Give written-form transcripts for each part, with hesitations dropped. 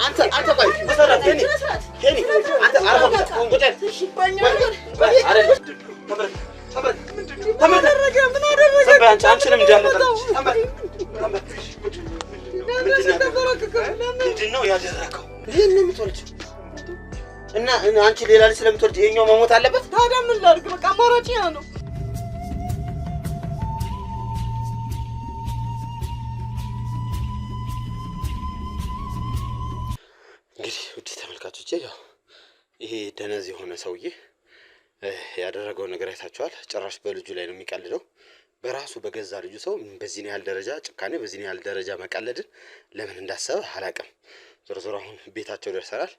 አንተ ቆይ መሰረት ሄኒ አንተ አረፈ ቁጭ ተመረገ ምን አደረገ አንቺንም እንዳለጠች ምንድነው ያደረገው ይሄን የምትወልጂው እና አንቺ ሌላ ልጅ ስለምትወልጂ ይሄኛው መሞት አለበት ታዲያ ምን ላድርግ በቃ አማራጭ ያ ነው እንግዲህ ውድ ተመልካቾቼ ያው ይሄ ደነዝ የሆነ ሰውዬ ያደረገው ነገር አይታችኋል ጭራሽ በልጁ ላይ ነው የሚቀልደው በራሱ በገዛ ልጁ ሰው በዚህ ያህል ደረጃ ጭካኔ በዚህ ያህል ደረጃ መቀለድን ለምን እንዳሰበ አላውቅም ዞሮ አሁን ቤታቸው ደርሰናል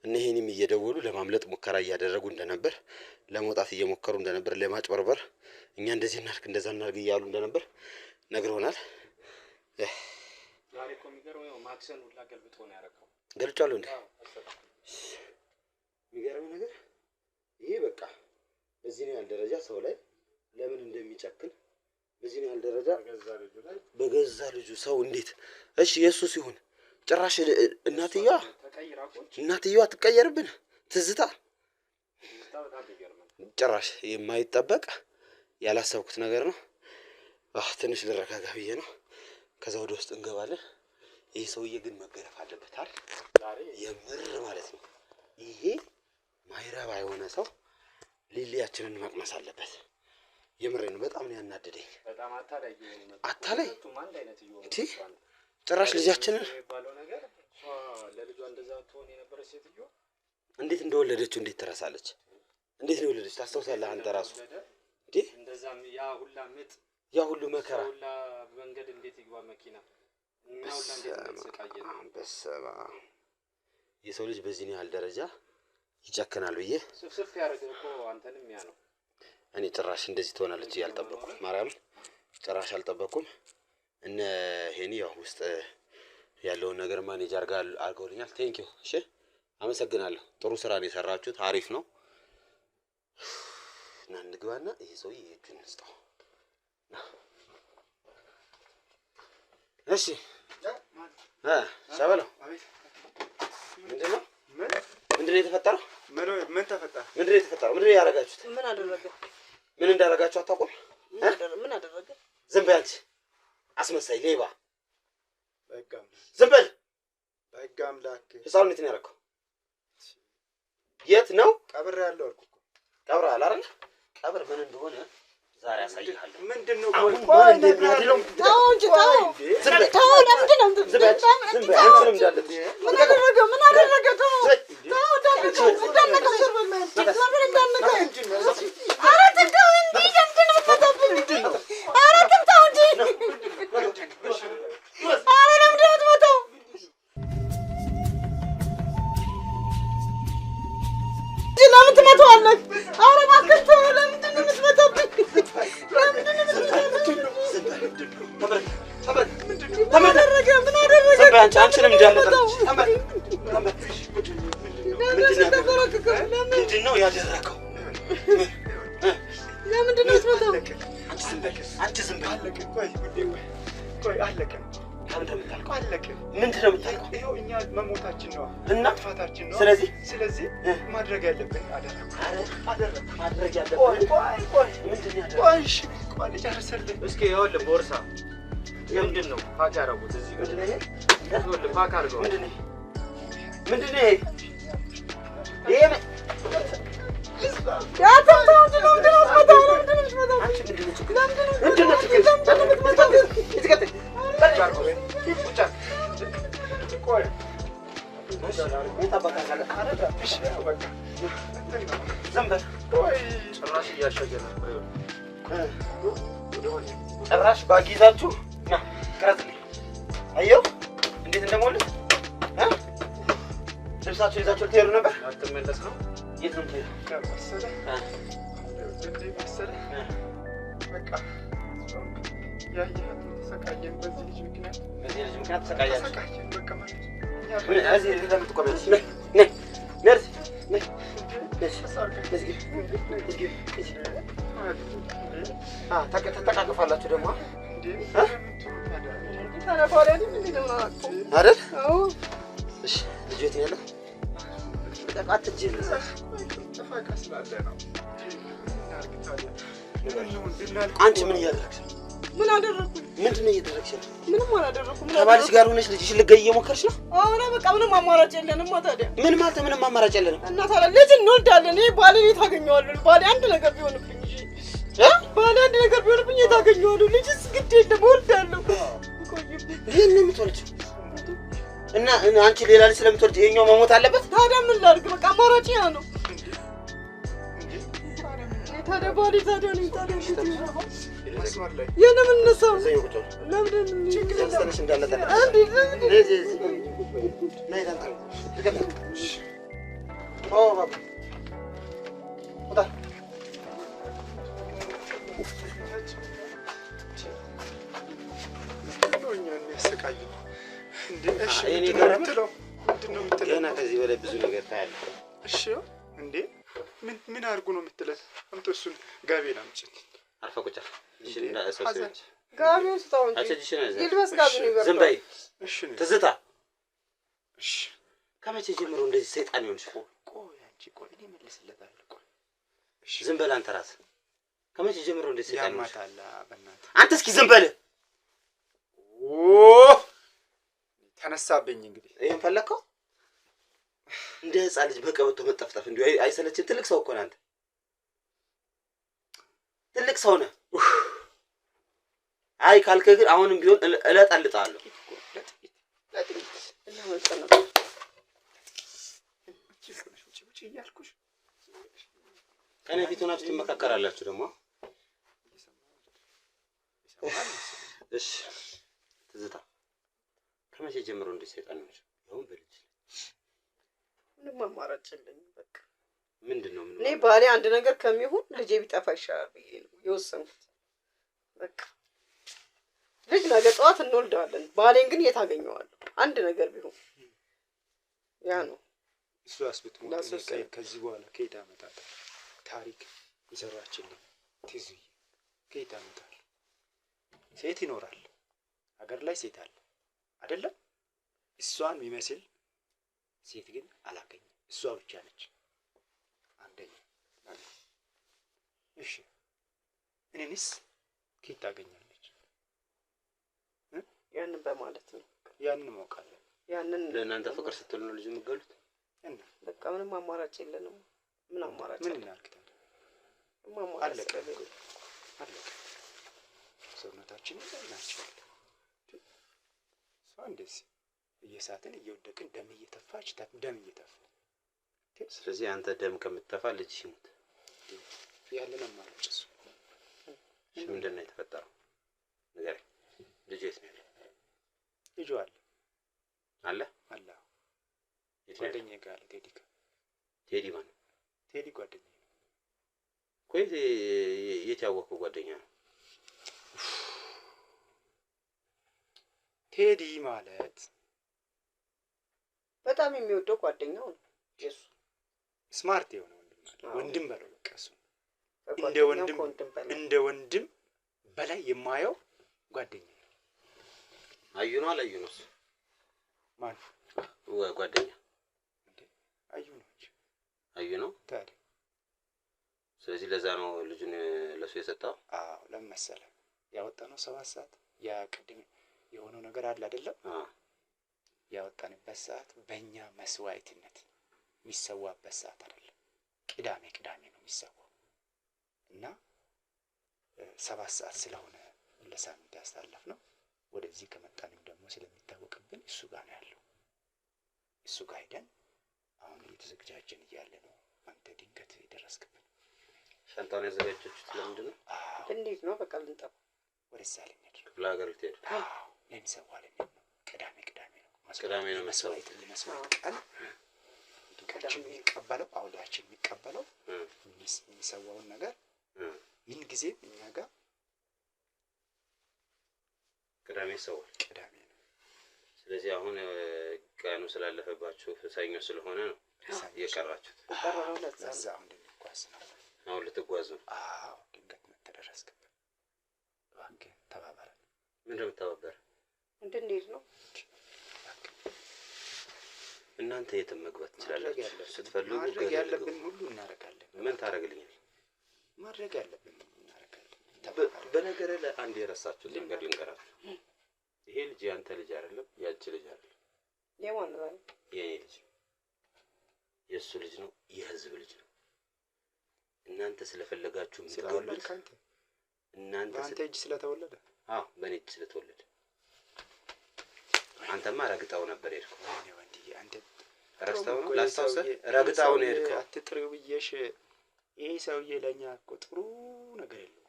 እነዚህንም እየደወሉ ለማምለጥ ሙከራ እያደረጉ እንደነበር ለመውጣት እየሞከሩ እንደነበር ለማጭበርበር እኛ እንደዚህ እናርክ እንደዛ እናርግ እያሉ እንደነበር ነግረውናል ዛሬ ኮሚገርው ማክሰን ሁላ ገልብጦ ነው ያረከው ገልጫለሁ እንዴ የሚገርም ነገር ይሄ በቃ በዚህ ያህል ደረጃ ሰው ላይ ለምን እንደሚጨክን በዚህ ያህል ደረጃ በገዛ ልጁ ሰው እንዴት እሺ ኢየሱስ ይሁን ጭራሽ እናትየዋ ትቀየርብን ትዝታ ጭራሽ የማይጠበቅ ያላሰብኩት ነገር ነው ትንሽ ልረጋጋ ብዬ ነው ከዛ ወደ ውስጥ እንገባለን ይሄ ሰውዬ ግን መገረፍ አለበት አይደል የምር ማለት ነው ይሄ ማይረባ የሆነ ሰው ሊሊያችንን መቅመስ አለበት የምሬን በጣም ነው ያናደደኝ በጣም አታላይ ጭራሽ ልጃችንን ባለው ነገር ለልጇ እንደዛ ትሆን የነበረ ሴትዮ እንዴት እንደወለደችው እንዴት ትረሳለች እንዴት ነው የወለደች ታስተውሳለህ አንተ ራሱ እንዴ እንደዛም ያ ሁላ ምጥ ያ ሁሉ መከራ ሁላ መንገድ እንዴት ይግባ መኪና እና ሁላ እንዴት ተሰቃየ በሰባ የሰው ልጅ በዚህ ያህል ደረጃ ይጨከናል ብዬ ስፍስፍ ያደረገው እኮ አንተንም ያ ነው እኔ ጭራሽ እንደዚህ ትሆናለች ያልጠበቅኩ ማርያም ጭራሽ አልጠበቅኩም እነ ሄኒ ያው ውስጥ ያለውን ነገር ማኔጅ አድርገውልኛል ቴንኪው እሺ አመሰግናለሁ ጥሩ ስራ ነው የሰራችሁት አሪፍ ነው እና እንግባና ይሄ ሰውዬ እጁን እንስጣው እሺ ሻበለው ምንድነው ምንድነው የተፈጠረው ምን ተፈጠረ ምንድነው የተፈጠረው ምንድነው ያደረጋችሁት ምን አደረገ ምን እንዳደረጋችሁ አታውቁም ምን አደረገ ዝም በል አስመሳይ ሌባ ዝም በል በሕግ አምላክ ህፃኑን የት ነው ያደረገው የት ነው ቀብር ያለው አልኩ ቀብረሃል አይደል ቀብር ምን እንደሆነ ዛሬ አሳይሃለሁ ምንድነው ቆይ እንደሚያድለው ታው እንጂ ታው ለምንድነው ዝም በል አንቺንም እንዳለች ምን አደረገ ታው አንቺንም እንዳለች ምንድነው ያደረገው ለምንድነው ትመጣው አንቺ ዝም በል ቆይ አለቀ ምንድነው የምታልቀው ይሄው እኛ መሞታችን ነው እና ጥፋታችን ነው ስለዚህ ማድረግ ያለብን አደረኩ ማድረግ ያለብን ቆይ ምንድነው ያደረገው ቆይ ልጨርስልህ እስኪ ይኸውልህ ቦርሳ ምንድነው ፓክ ያደረጉት እዚህ ምንድነው ይኸውልህ ፓክ አድርገው ምንድነው ይሄ ያ ታው ጭራሽ ባጊዛችሁ ና ቅረጽ አየው እንዴት እንደሞልህ ልብሳችሁ ይዛችሁ ልትሄዱ ነበር አትመለስ ነው የት ነው የምትሄዱ መሰለህ በቃ ያየኸው ተሰቃየን በዚህ ልጅ ምክንያት ተሰቃያችሁ በቃ ማለት ምን እዚህ እንደምትቆመው ነይ ነርስ ነይ ተቃቅፋላችሁ ደግሞ ታረፋለህ ምን ነው አይደል? አዎ እሺ ልጅ የት ነው ያለው? ተቃት ጅል ተፋቃ ስላለ ነው። አንቺ ምን እያደረግሽ? ምን አደረኩኝ? ምንድነው እያደረግሽ? ምንም አላደረኩም። ከባልሽ ጋር ሆነሽ ልጅሽን ልትገይ እየሞከርሽ ነው? አሁን በቃ ምንም አማራጭ የለንም። ታዲያ ምን ማለት ምንም አማራጭ የለንም? እና ታዲያ ልጅ እንወልዳለን። ይሄ ባሌ የት አገኘዋለሁ? ባሌ አንድ ነገር ቢሆንብኝ ባሌ አንድ ነገር ቢሆንብኝ የት አገኘዋለሁ? ልጅስ ግድ የለም እወልዳለሁ። ይሄን ነው የምትወልጂው? እና አንቺ ሌላ ልጅ ስለምትወልጂ ይሄኛው መሞት አለበት? ታዲያ ምን ላድርግ? በቃ አማራጭ ያ ነው። ታዲያ ባሌ ታዲያ ነው ታዲያ መስመር ላይ የለምን ነሳው ዘይቁጭ ለምን ችግር ተነሽ እንዳለጠለ አንዴ ነዚህ ነይ ዳንታ ተቀበል ኦ ባባ ወጣ ዶኛን ያሰቃዩ እንዴ? እሺ እኔ ምንድነው የምትለው? ገና ከዚህ በላይ ብዙ ነገር ታያለህ። እሺ እንዴ ምን አድርጉ ነው የምትለን? አምጡ እሱን ጋቤን አምጪ። አርፈ ቁጭ እሺ እና እሰሰች ጋቢውን ስታው እንጂ አቸጅሽና ይልበስ ጋቢውን ይበርታ። ዝም በይ እሺ ትዝታ። እሺ ከመቼ ጀምሮ እንደዚህ ሰይጣን ይሆንሽ? ቆይ አንቺ ቆይ እኔ መልስለታለሁ። ቆይ እሺ ዝም በል አንተ ራስህ። ከመቼ ጀምሮ እንደዚህ ሰይጣን ይሆንሽ? ያማታል በእናትህ አንተ እስኪ ዝም በል። ኦ ተነሳብኝ። እንግዲህ ይሄን ፈለከው? እንደ ህፃን ልጅ በቀበቶ መጠፍጠፍ እንዴ አይሰለችም? ትልቅ ሰው እኮ ነህ አንተ። ትልቅ ሰው ነህ። አይ ካልከ ግን አሁንም ቢሆን እለጣልጣለሁ። ከኔ ፊት ሆናችሁ ትመካከራላችሁ ደግሞ። እሺ ትዝታ ከመቼ ጀምሮ እንደ ሰይጣን ነው? አሁን በልጅ ምንም አማራጭ የለኝም። በቃ ምንድነው? ምን እኔ ባሌ አንድ ነገር ከሚሆን ልጄ ቢጠፋ ይሻላል ብዬ ነው የወሰንኩት። በቃ ልጅ ነገ ጠዋት እንወልዳለን። ባሌን ግን የት አገኘዋለሁ? አንድ ነገር ቢሆን ያ ነው። እሱ አስብት ከዚህ በኋላ ከየት አመጣለሁ? ታሪክ ይሰራችልኝ ትዝይ ከየት አመጣለሁ? ሴት ይኖራል ሀገር ላይ ሴት አለ አይደለም? እሷን የሚመስል ሴት ግን አላገኝም። እሷ ብቻ ነች አንደኛ። እሺ እኔንስ ከየት ታገኛለች? ያንን በማለት ነው። ያንን ማውቃለሁ። ያንን ለእናንተ ፍቅር ስትሉ ነው ልጅ የምትገሉት? እና በቃ ምንም አማራጭ የለንም። ምን አማራጭ ምን አለ? እናድርግ ታዲያ? ምንም አማራጭ አለቀ ስለሌለ አለቀ። ሰውነታችን ይዘናቸዋል። እሷ እንደዚህ እየሳትን እየወደቅን ደም እየተፋች ደም እየተፋ። ስለዚህ አንተ ደም ከምትተፋ ልጅ ይሙት ያለን አማራጭ እሱ። እሺ ምንድን ነው የተፈጠረው? ንገረኝ። ልጅ የት ነው ያለው? ልጁ አለ አለ አለ ጓደኛዬ ጋር አለ። ቴዲ ጋር። ቴዲ ማን? ቴዲ ጓደኛዬ ነው። ቆይ የት ያወቀው ጓደኛ ነው? ቴዲ ማለት በጣም የሚወደው ጓደኛው ነው የሱ። ስማርት የሆነ ወንድም በለው በቃ እሱ እንደ ወንድም በላይ የማየው ጓደኛ ነው። አዩ ነው አላዩ ነው? ማን ጓደኛ? አዩ ነው እንጂ አዩ ነው ታዲያ። ስለዚህ ለዛ ነው ልጁን ለሱ የሰጠው? አዎ ለምን መሰለህ ያወጣነው 7 ሰዓት ያ ቅድም የሆነው ነገር አለ አይደለም? ያወጣንበት ሰዓት በእኛ መስዋዕትነት የሚሰዋበት ሰዓት አይደለም። ቅዳሜ ነው የሚሰዋው እና 7 ሰዓት ስለሆነ ለሳምንት ያስተላለፍነው ወደዚህ ከመጣንም ደግሞ ስለሚታወቅብን እሱ ጋር ነው ያለው። እሱ ጋር ሄደን አሁን እየተዘጋጀን እያለ ነው አንተ ድንገት የደረስክብን። ሻንጣውን ያዘጋጀችሁት ለምንድን ነው? እንዴት ነው? በቃ ልንጠፋ ወደዛ ልንሄድ ነው። ክፍለ ሀገር ልትሄዱ? ለሚሰዋ ልንሄድ ነው። ቅዳሜ ነው። ቅዳሜ ነው መስዋዕት ቀን ድንቃችን የሚቀበለው አውዳችን የሚቀበለው የሚሰዋውን ነገር ምን ጊዜ እኛ ጋር ቅዳሜ ይሰዋል። ቅዳሜ ነው። ስለዚህ አሁን ቀኑ ስላለፈባችሁ ሰኞ ስለሆነ ነው የቀራችሁት። ለዛ አሁን ልንጓዝ ነው። አሁን ልትጓዝ ነው? አዎ ድንገት መተደረስክብን። እባክህ ተባበረን። ምን እንደምትተባበር? እንድንሄድ ነው። እናንተ የትም መግባት ትችላላችሁ ስትፈልጉ። ማድረግ ያለብን ሁሉ እናደርጋለን። ምን ታደርግልኛል? ማድረግ ያለብን እናደርጋለን። በነገር ላይ አንድ የረሳችሁ ነገር ልንገራችሁ። ይሄ ልጅ ያንተ ልጅ አይደለም፣ ያንቺ ልጅ አይደለም። የማን ነው? የኔ ልጅ የእሱ ልጅ ነው፣ የህዝብ ልጅ ነው። እናንተ ስለፈለጋችሁ የምትገሉት እናንተ በአንተ እጅ ስለተወለደ። አዎ በእኔ እጅ ስለተወለደ። አንተማ ረግጠው ነበር የሄድከው። ወንድዬ አንተ ረስተው ነው ላስታውሰህ፣ ረግጠው ነው የሄድከው። አትጥሪው ብዬሽ። ይሄ ሰውዬ ለኛ እኮ ጥሩ ነገር የለውም።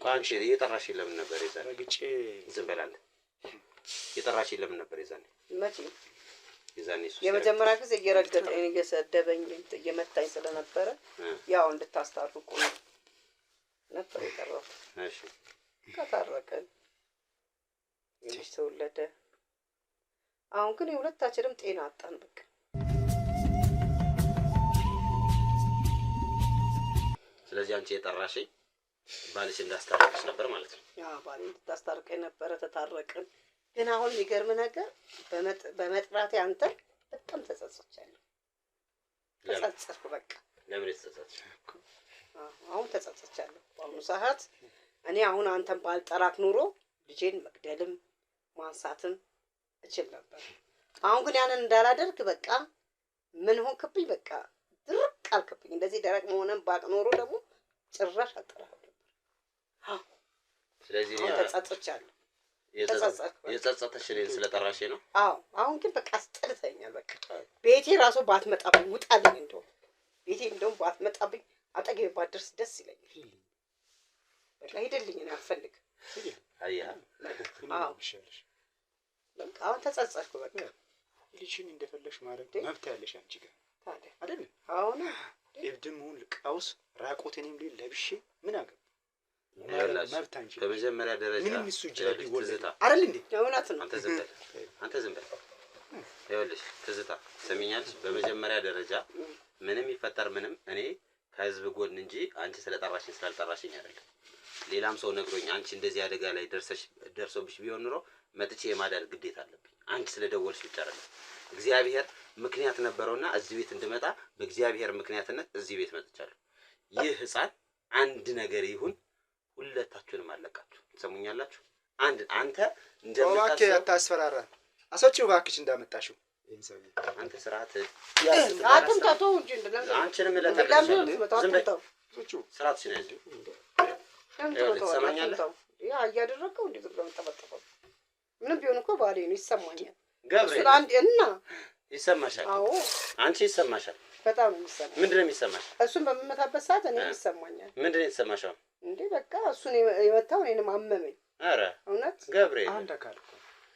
ቋንቋ እየጠራሽ ለምን ነበር የዛኔ? ረግጬ ዝም በላለህ። እየጠራሽ ለምን ነበር የዛኔ? መቼ? የዛኔ እሱ የመጀመሪያ ጊዜ እየረገጠኝ እየሰደበኝ እየመታኝ ስለነበረ ያው እንድታስታርቁ ነበር የጠራሁት። እሺ ከታረቀን ልጅ ተወለደ። አሁን ግን የሁለታችንም ጤና አጣን። በቃ ስለዚህ አንቺ የጠራሽኝ ባልሽ እንዳስታርቅሽ ነበር ማለት ነው? ያ ባል እንድታስታርቀኝ ነበረ። ተታረቅን። ግን አሁን የሚገርም ነገር በመጥራቴ አንተ በጣም ተጸጽቻለሁ። ተጸጽኩ። በቃ ለምን ተጸጸትሽ? አሁን ተጸጽቻለሁ። በአሁኑ ሰዓት እኔ አሁን አንተን ባልጠራክ ኑሮ ልጄን መግደልም ማንሳትም እችል ነበር። አሁን ግን ያንን እንዳላደርግ በቃ ምን ሆንክብኝ? በቃ ድርቅ አልክብኝ። እንደዚህ ደረቅ መሆንን ባቅ ኖሮ ደግሞ ጭራሽ አልጠራህም ነበር። ስለዚህ ተጸጽቻለሁ። የጸጸተሽ እኔን ስለጠራሽ ነው? አዎ። አሁን ግን በቃ አስጠልተኛል። በቃ ቤቴ ራሱ ባትመጣብኝ ውጣልኝ። እንደውም ቤቴ እንደውም ባትመጣብኝ አጠገቤ ባትደርስ ደስ ይለኛል። በቃ ሂድልኝ። እኔ አልፈልግም። አያ አዎ በቃ አሁን ተጸጸትኩ። በቃ ልጅሽን እንደፈለግሽ ማድረግ መብት ያለሽ አንቺ ጋር ታዲያ አይደል? አሁን እብድም ሁን ቀውስ ራቆቴንም ሊል ለብሼ ምን አገባ? መብት አንቺ በመጀመሪያ ደረጃ ምንም እሱ እጅ ላይ ቢወለድ ትዝታ አይደል እንዴ? እውነት ነው። አንተ ዝም በል ይኸውልሽ ትዝታ ሰሚኛለሽ። በመጀመሪያ ደረጃ ምንም ይፈጠር ምንም እኔ ከህዝብ ጎን እንጂ አንቺ ስለጠራሽኝ ስላልጠራሽኝ አይደለም። ሌላም ሰው ነግሮኝ አንቺ እንደዚህ አደጋ ላይ ደርሶብሽ ቢሆን ኑሮ መጥቼ የማዳን ግዴታ አለብኝ። አንቺ ስለደወልሽ ብቻ አይደለም። እግዚአብሔር ምክንያት ነበረውና እዚህ ቤት እንድመጣ በእግዚአብሔር ምክንያትነት እዚህ ቤት መጥቻለሁ። ይህ ህፃን አንድ ነገር ይሁን ሁለታችሁንም አለቃችሁ። ትሰሙኛላችሁ? አንተ እንደምታስበው አታስፈራራ። አሶቺው እባክሽ እንዳመጣሽው ይሄን ሰው አንተ ስርዓት አንተም ታተው እንጂ እንደለም አንቺንም ለተቀበል ዝም በል አሶቺው ስርዓት ሲነድ ትሰማኛለህ? ያ እያደረገው እንዴ ዝም ተበጠበው ምንም ቢሆን እኮ ባሌ ነው። ይሰማኛል። ገብርኤል አንድ እና ይሰማሻል? አዎ አንቺ ይሰማሻል? በጣም ነው የሚሰማኝ። ምንድን ነው የሚሰማሽ? እሱን በመመታበት ሰዓት እኔ ይሰማኛል። ምንድን ነው የተሰማሽ? እንዴ በቃ እሱን የመታው እኔንም አመመኝ። ኧረ እውነት ገብርኤል አንድ አካል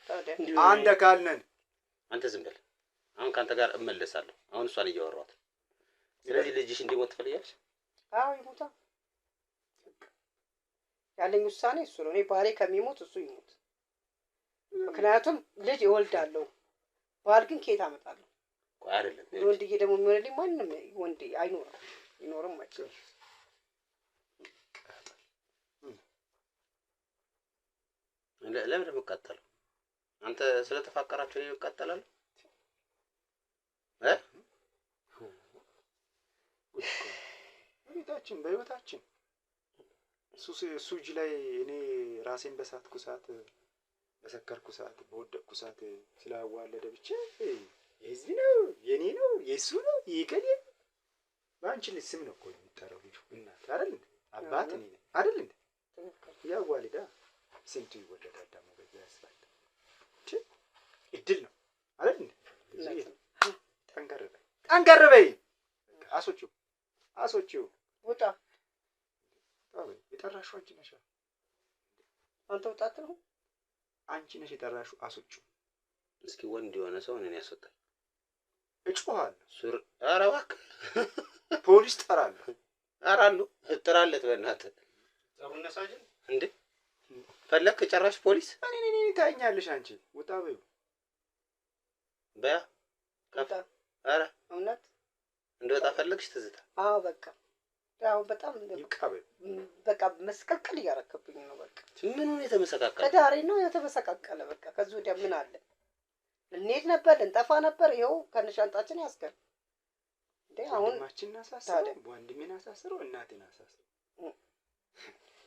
ታዲያ አንድ አካል ነን። አንተ ዝም በል። አሁን ካንተ ጋር እመለሳለሁ። አሁን እሷን እያወራኋት። ስለዚህ ልጅሽ እንዲሞት ትፈልጊያለሽ? አዎ ይሞታ። ያለኝ ውሳኔ እሱ ነው። እኔ ባሌ ከሚሞት እሱ ይሞት። ምክንያቱም ልጅ እወልዳለሁ፣ ባል ግን ከየት አመጣለሁ? ቆይ አይደለም ወንድዬ ደግሞ የሚወልድልኝ ማንም ወንድ አይኖርም፣ ይኖርም አይችልም። ለምን የምትቃጠለው? አንተ ስለተፋቀራችሁ ነው የምትቃጠላለው? በህይወታችን እሱ እጅ ላይ እኔ ራሴን በሳትኩ ሰዓት፣ በሰከርኩ ሰዓት፣ በወደቅኩ ሰዓት ስላዋለደ ብቻ የዚህ ነው የኔ ነው የሱ ነው ይከለ ባንቺ ልጅ ስም ነው እኮ የሚጠራው ልጁ። እናት አይደል እንዴ? አባት እኔ ነኝ አይደል እንዴ? ያዋልዳ ስንቱ ይወለዳል ደግሞ በዛ ያስባል። እድል ነው አይደል እንዴ? ጠንከር በይ አሶቹ ውጣ። የጠራሽው አንቺ ነሽ። አንተ ውጣት ነው አንቺ ነሽ የጠራሽው። አሶቹ እስኪ ወንድ የሆነ ሰው እኔን ያስወጣል። እጮሃለሁ። ኧረ እባክህ ፖሊስ ጠራለሁ። አራሉ ጥራለት በእናትህ ጸሩን ነሳጅን እንዴ ፈለክ ጨራሽ ፖሊስ እኔ ታኛለሽ። አንቺ ውጣ በይው በያ ውጣ። ኧረ እውነት እንደወጣ ፈለግሽ ትዝታ? አዎ በቃ ያው በጣም ይቃበል። በቃ መስቀልቅል እያረከብኝ ነው። በቃ ምኑን የተመሰቃቀለ ከዳሬ ነው የተመሰቃቀለ። በቃ ከዚህ ወዲያ ምን አለ? ልንሄድ ነበር፣ ልንጠፋ ነበር። ይኸው ከነሻንጣችን ያስገር እንዴ አሁን ወንድማችን አሳስረው፣ ወንድሜን አሳስረው፣ እናቴን አሳስረው።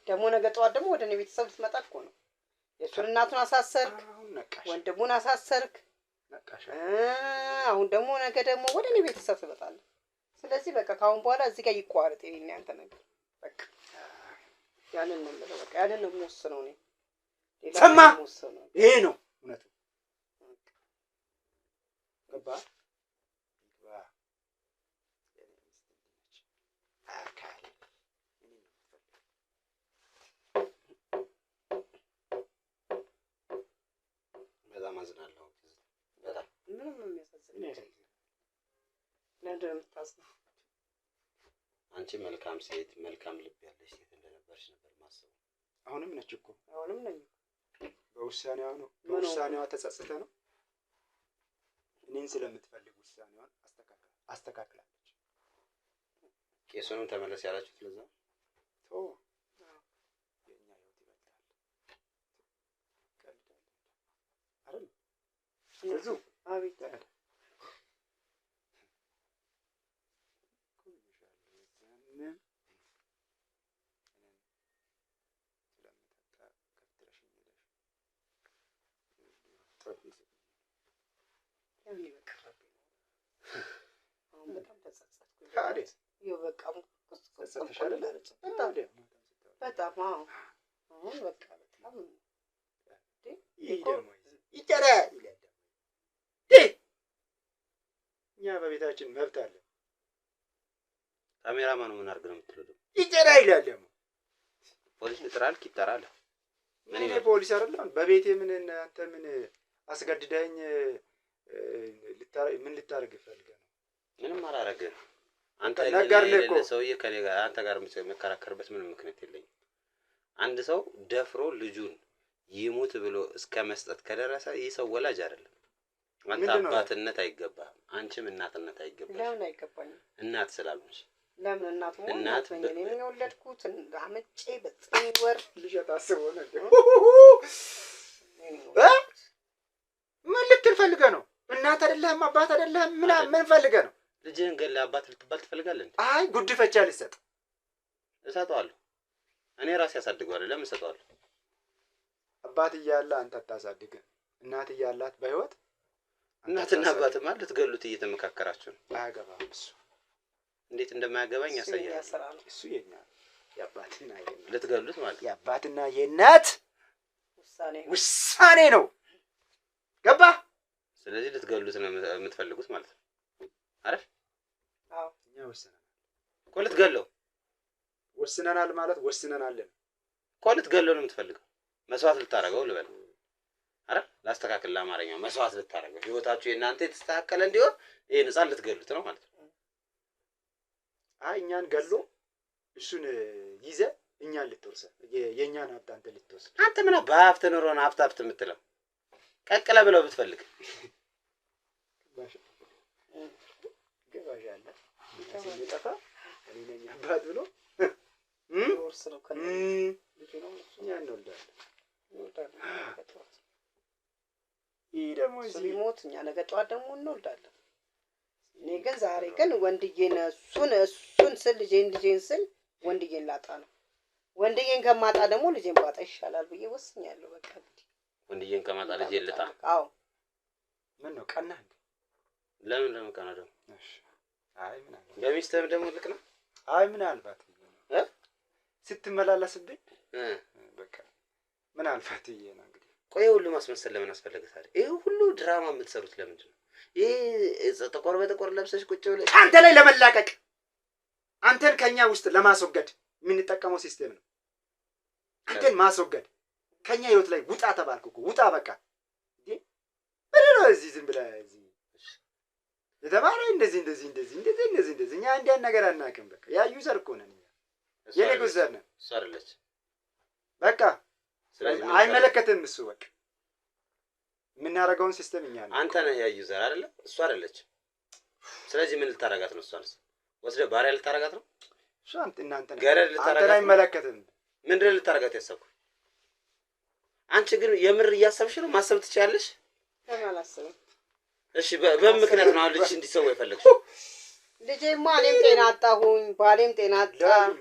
ደግሞ ነገ ጠዋት ደግሞ ወደ እኔ ቤተሰብ ልትመጣ እኮ ነው። የእሱን እናቱን አሳሰርክ፣ ወንድሙን አሳሰርክ። አሁን ደግሞ ነገ ደግሞ ወደ እኔ ቤተሰብ ትመጣለህ። ስለዚህ በቃ ከአሁን በኋላ እዚህ ጋር ይቋረጥ የኔ አንተ ነገር በቃ ያንን ነው የምለው። በቃ ያንን ነው የምወስነው እኔ። ሰማ ይሄ ነው እውነቱ። ገባ በጣም አዝናለሁ። በጣም ምንም የሚያሳዝን ለምንድን ነው የምታዝነው? አንቺ መልካም ሴት፣ መልካም ልብ ያለሽ ሴት እንደነበርሽ ነበር ማሰቡ። አሁንም ነች እኮ አሁንም ነኝ። በውሳኔዋ ነው፣ በውሳኔዋ ተጸጽተ ነው። እኔን ስለምትፈልግ ውሳኔዋን አስተካክላለች። ቄሱንም ተመለስ ያላችሁት ለዛ ቶ የኛ ህይወት ይበልጣል። ቀልድ አይደል? ብዙ አቤት አሁን በጣም ተጸጸትኩኝ። በጣም አሁን በቃ በጣም እኛ በቤታችን መብት አለ። ካሜራማኑ ምን አድርግ ነው የምትለው? ይጨራ ይላል። ደግሞ ፖሊስ ልጥራል ይጠራል። ምን እኔ ፖሊስ አይደለም በቤቴ ምን አንተ ምን አስገድዳኝ ምን ልታረግ ፈልገህ ነው? ምንም አላረግም። አንተ ሰውዬ ከኔ ጋር አንተ ጋር መከራከርበት ምንም ምክንያት የለኝም። አንድ ሰው ደፍሮ ልጁን ይሙት ብሎ እስከ መስጠት ከደረሰ ይህ ሰው ወላጅ አይደለም። አንተ አባትነት አይገባም፣ አንቺም እናትነት አይገባም። ለምን አይገባኝም? እናት ስላልሆንሽ። ለምን እናት ሆነ? እናት ነኝ እኔ ነኝ የወለድኩት። አመጬ በጥኝ ወር ልጅ ታስበው ነው ምን ልትል ፈልገህ ነው? እናት አይደለህም አባት አይደለህም ምን ፈልገህ ነው? ልጅህን ገለ አባት ልትባል ትፈልጋለህ እንዴ? አይ ጉድፈቻ ልሰጥ እሰጠዋለሁ። እኔ ራሴ ያሳድገዋለሁ። ለምን እሰጠዋለሁ? አባት እያለ አንተ አታሳድግም። እናት እያላት በህይወት እናትና አባት ማለት ልትገሉት እየተመካከራችሁ ነው። አያገባም እሱ። እንዴት እንደማያገባኝ ያሳያል። እሱ የኛ የአባትና የእናት ልትገሉት ማለት የአባትና የእናት ውሳኔ ነው። ገባ? ስለዚህ ልትገሉት ነው የምትፈልጉት ማለት ነው አይደል? አዎ እኛ ወስነናል እኮ ልትገለው። ወስነናል ማለት ወስነናል እኮ ልትገለው ነው የምትፈልገው። መስዋዕት ልታረገው ልበል አይደል? ላስተካክል ለአማርኛው መስዋዕት ልታረገው ህይወታችሁ የእናንተ የተስተካከለ እንዲሆን ይሄን ህፃን ልትገሉት ነው ማለት ነው። አይ እኛን ገሎ እሱን ይዘህ እኛን ልትወርሰ የእኛን ሀብት አንተ ልትወስድ። አንተ ምን በሀብት ኑሮ ነው ሀብት የምትለው? ቀቅለ ብለው ብትፈልግ ገባሽ አለ ሲጠፋ እኔ ነኝ አባት ብሎ ወርስ ነው ከነ ልጅ ነው እኛ እንወልዳለን። ይህ ደግሞ ሲሞት እኛ ነገ ጠዋት ደግሞ እንወልዳለን። እኔ ግን ዛሬ ግን ወንድዬን እሱን ስል ልጄን ስል ወንድዬን ላጣ ነው። ወንድዬን ከማጣ ደግሞ ልጄን ባጣ ይሻላል ብዬ ወስኛለሁ። በቃ እንግዲህ ወንድዬን ከማጣ ልጄን ልጣ። አዎ ምን ነው ቀና እንዴ? ለምን ቀና ደግሞ? እሺ አይ ምን አለ በሚስትህም ደግሞ ልክ ነው። አይ ምን አልባት ስትመላለስብኝ በቃ ምን አልባት ይሄ ነው እንግዲህ። ቆይ ሁሉ ማስመሰል ለምን አስፈለገ ታዲያ? ይሄ ሁሉ ድራማ የምትሰሩት ለምንድን ነው? ይሄ ጥቁር በጥቁር ለብሰሽ ቁጭ ብለሽ አንተ ላይ ለመላቀቅ አንተን ከኛ ውስጥ ለማስወገድ የምንጠቀመው ሲስተም ነው። አንተን ማስወገድ ከኛ ህይወት ላይ ውጣ ተባልኩ እኮ ውጣ በቃ እንዴ ምን ነው እዚህ ዝም ብለህ እዚህ የተማረ እንደዚህ እኛ እንዲያን ነገር አናውቅም። በቃ ያ ዩዘር እኮ ነን እኛ የኔ ዩዘር ነን። እሱ አይደለች በቃ ስለዚህ አይመለከትም እሱ በቃ የምናደርገውን ሲስተም እኛ ነን። አንተ ነህ ያ ዩዘር አይደለ? እሱ አይደለች። ስለዚህ ምን ልታረጋት ነው? እሷንስ ወስደህ ባሪያ ልታረጋት ነው? እሱ እናንተ ገረድ ልታረጋት አንተ አይመለከትም። ምንድን ልታረጋት ያሰብኩ? አንቺ ግን የምር እያሰብሽ ነው? ማሰብ ትችያለሽ? ለምን አላስብም? እሺ በምክንያት ነው ልጅ እንዲሰው የፈለግሽ? ልጄማ እኔም ጤና አጣሁኝ፣ ባሌም ጤና አጣ።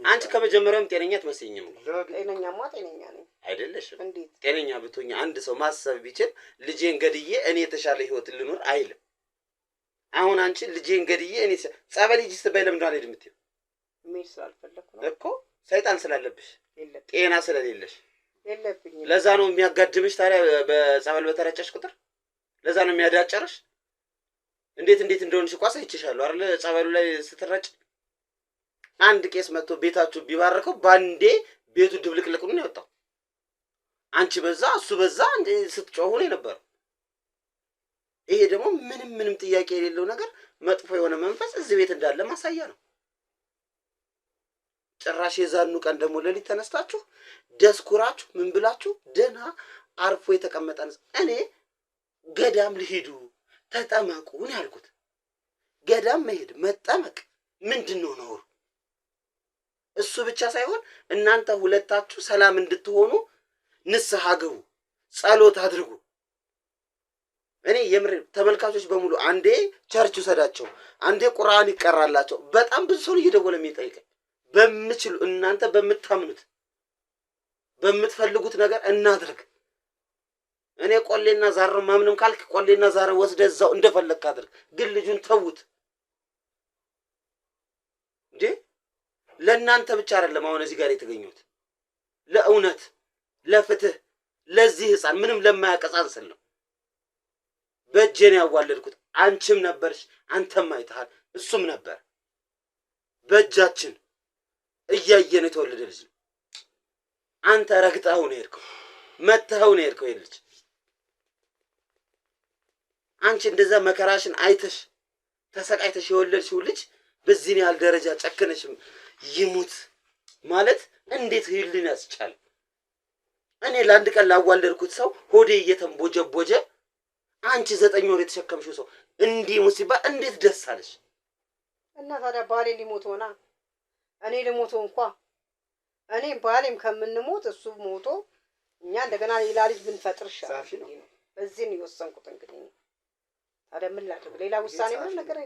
አንቺ ከመጀመሪያውም ጤነኛ አትመስይኝም። ጤነኛማ ጤነኛ ነኝ። አይደለሽም? እንዴት ጤነኛ ብትሆኚ አንድ ሰው ማሰብ ቢችል ልጄን ገድዬ እኔ የተሻለ ህይወት ልኖር አይልም። አሁን አንቺ ልጄን ገድዬ እኔ ጸበል ሂጂ ስትባይ ለምንድን ነው አልሄድም የምትይው? መሄድ ስላልፈለኩ ነው እኮ ሰይጣን ስላለብሽ፣ ጤና ስለሌለሽ። የለብኝም። ለዛ ነው የሚያጋድምሽ ታዲያ በጸበል በተረጨሽ ቁጥር። ለዛ ነው የሚያዳጨርሽ። እንዴት እንደሆንሽ እኮ አሳይቼሻለሁ አይደል? ጸበሉ ላይ ስትረጭ አንድ ቄስ መጥቶ ቤታችሁ ቢባርከው ባንዴ ቤቱ ድብልቅልቅ ነው ያወጣው። አንቺ በዛ እሱ በዛ እንዴ ስትጮሁ ነው የነበረው። ይሄ ደግሞ ምንም ጥያቄ የሌለው ነገር መጥፎ የሆነ መንፈስ እዚህ ቤት እንዳለ ማሳያ ነው። ጭራሽ የዛኑ ቀን ደግሞ ሌሊት ተነስታችሁ ደስኩራችሁ ምን ብላችሁ ደና አርፎ የተቀመጠን እኔ ገዳም ልሂዱ ተጠመቁ ነው ያልኩት። ገዳም መሄድ መጠመቅ ምንድነው ነው? እሱ ብቻ ሳይሆን እናንተ ሁለታችሁ ሰላም እንድትሆኑ ንስሐ ግቡ፣ ጸሎት አድርጉ። እኔ የምር ተመልካቾች በሙሉ አንዴ ቸርች ውሰዳቸው፣ አንዴ ቁርአን ይቀራላቸው። በጣም ብዙ ሰው እየደወለ የሚጠይቀኝ በምችሉ እናንተ በምታምኑት በምትፈልጉት ነገር እናድርግ። እኔ ቆሌና ዛር ማምንም ካልክ ቆሌና ዛር ወስደህ እዛው እንደፈለግክ አድርግ። ግን ልጁን ተውት እንዴ! ለእናንተ ብቻ አይደለም አሁን እዚህ ጋር የተገኙት፣ ለእውነት ለፍትህ ለዚህ ህፃን ምንም ለማያውቅ ህፃን ስል ነው በእጄን ያዋለድኩት። አንቺም ነበርሽ፣ አንተም አይተሃል፣ እሱም ነበር። በእጃችን እያየን የተወለደ ልጅ ነው። አንተ ረግጠኸው ነው የሄድከው፣ መተኸው ነው የሄድከው። ልጅ አንቺ እንደዛ መከራሽን አይተሽ ተሰቃይተሽ የወለድሽው ልጅ በዚህ ያህል ደረጃ ጨክነሽም ይሙት ማለት እንዴት ህሊና ያስቻል? እኔ ለአንድ ቀን ላዋለድኩት ሰው ሆዴ እየተንቦጀቦጀ አንቺ 9 ወር የተሸከምሽው ሰው እንዲህ ሙሲባ እንዴት ደስ አለሽ? እና ታዲያ ባሌ ሊሞት ሆና እኔ ልሞት እንኳ እኔ ባሌም ከምንሞት እሱ ሞቶ እኛ እንደገና ሌላ ልጅ ብንፈጥር ይሻላል ነው። በዚህ ነው የወሰንኩት። እንግዲህ ታዲያ ምን ላድርግ? ሌላ ውሳኔ ምን ነገር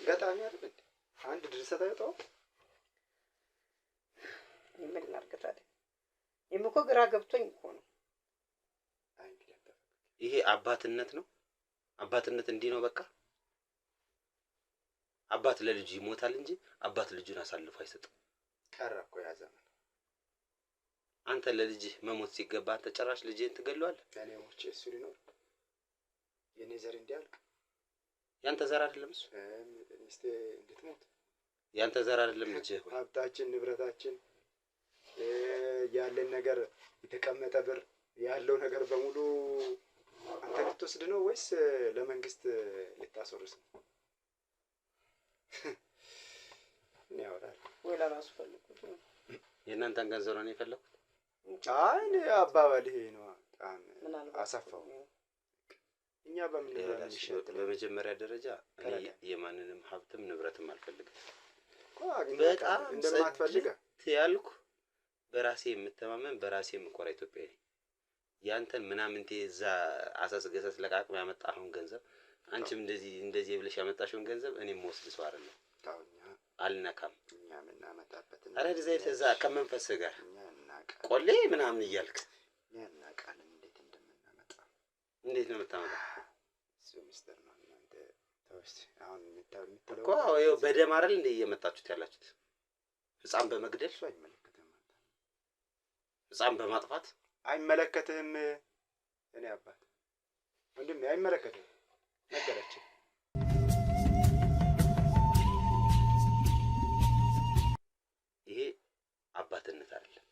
ገጣሚ አይደል? አንድ ድርሰት አይወጣው? ምን ላድርግ ታዲያ? እኮ ግራ ገብቶኝ እኮ ነው። ይሄ አባትነት ነው። አባትነት እንዲህ ነው። በቃ አባት ለልጁ ይሞታል እንጂ አባት ልጁን አሳልፎ አይሰጥም። ቀረ እኮ ያ ዘመን። አንተ ለልጅ መሞት ሲገባ አንተ ጭራሽ ልጅህን ትገለዋለህ። ለኔ ሞቼ እሱ ሊኖር የኔ ዘር እንዲያልቅ። ያንተ ዘር አይደለም እሱ። ሚስቴ እንድትሞት ያንተ ዘር አይደለም ልጅህ። ሀብታችን ንብረታችን ያለን ነገር የተቀመጠ ብር ያለው ነገር በሙሉ አንተ ልትወስድ ነው ወይስ ለመንግስት ልታስወርስ ነው? ያወራል ወይ ለራሱ ፈልጉት ነው። የእናንተን ገንዘብ ነው የፈለኩት። አይ አባባል ይሄ ነው። በጣም አሳፋው። እኛ በመጀመሪያ ደረጃ እኔ የማንንም ሀብትም ንብረትም አልፈልግም። በጣም እንደማትፈልግ ያልኩ በራሴ የምተማመን በራሴ የምኮራ ኢትዮጵያዊ ነኝ። ያንተን ምናምንቴ እዛ አሳስገሰስ ለቃቅም ያመጣኸውን ገንዘብ አንቺም እንደዚህ ብለሽ ያመጣሽውን ገንዘብ እኔም ወስድ ሰው አይደለም። ታውኛ አልነካም። እኛ ምናመጣበት አረ ዘይት እዛ ከመንፈስ ጋር ቆሌ ምናምን እያልክ እናውቃለን እንዴት እንደምናመጣ። እንዴት ነው የምታመጣው? እሱ ሚስጥር ነው። እናንተ ተወስ አሁን የምትለው እኮ ይኸው በደም አይደል እንደ እየመጣችሁት ያላችሁት? ህፃን በመግደል እሱ አይመለከትህም። ህፃን በማጥፋት አይመለከትህም። እኔ አባት ወንድሜ አይመለከትህም ነገራችን። ይሄ አባትነት አይደለም፣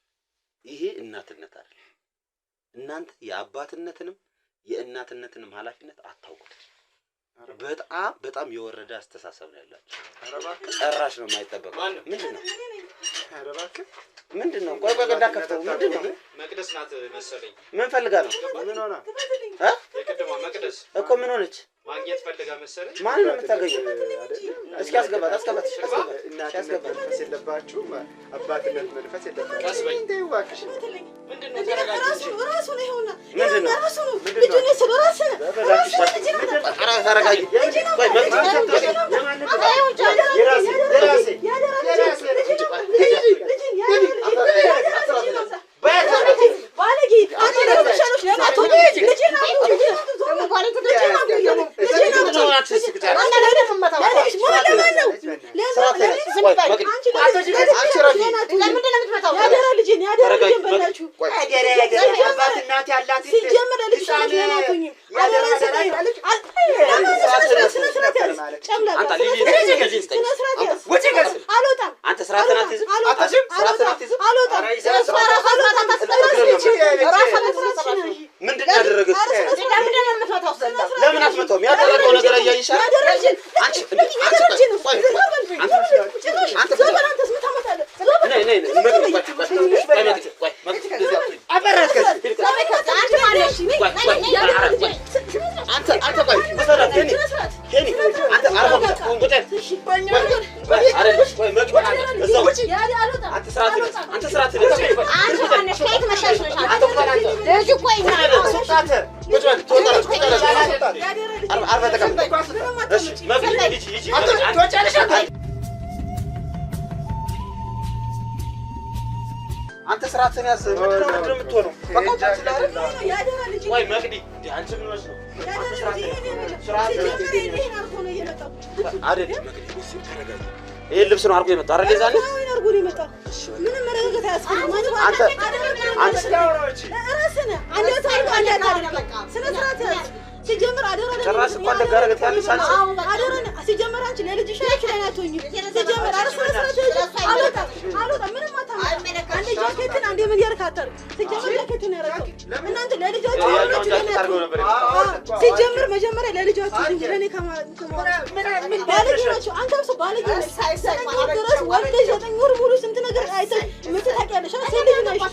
ይሄ እናትነት አይደለም። እናንተ የአባትነትንም የእናትነትንም ኃላፊነት አታውቁት። በጣም የወረደ አስተሳሰብ ነው ያላችሁ። ጭራሽ ነው የማይጠበቀው። ምንድነው? ኧረ እባክህ ምንድነው? ቆይ እንዳከፍተው ምንድነው? መቅደስ ናት መሰለኝ። ምን ፈልጋ ነው? ምን ሆነ? የቅድሟ መቅደስ እኮ ምን ሆነች? ማግኘት ፈልጋ መሰለኝ። ማን ነው የምታገኘው? እስኪ አስገባት። እናትነት መንፈስ የለባችሁም፣ አባትነት መንፈስ የለባችሁም። ቀስ በይ። እባክሽ ምንድነው? ተረጋግተሽ ራሱ ነው ይሆና ተረጋጊ። ቆይ ለምን አትመጣውም? ያደረገው ነገር አያይሻል። አንተ ስራትን ያዝ። ምንድነው የምትሆነው? ወይ መቅዲ አንቺ ምን ወስዶ ይሄ ልብስ ነው አርጎ የመጣው አይደል? ዛሬ አርጎ ነው የመጣው። ምንም መረጋጋት አያስፈልግም። ሲጀምር አደራ ጭራሽ እኮ አለጋረገት ያለሽ አንቺ ሲጀምር አንቺ ለልጅሽ አይችላል አትሆኚ ሲጀምር አልወጣም ምንም አታመጣም። አንዴ ጃኬትን አንዴ ምን ያርካታል ሲጀምር ጃኬትን ያረከው እናንተ ለልጃችሁ ሲጀምር መጀመሪያ ለልጃችሁ እንጂ ለኔ ምን ባለጌ ናቸው። አንተም ሰው ባለጌ ድረስ ወልደሽ 9 ወር ሙሉ ስንት ነገር አይተሽ ምትታቂያለሽ። ሴት ልጅ ነሽ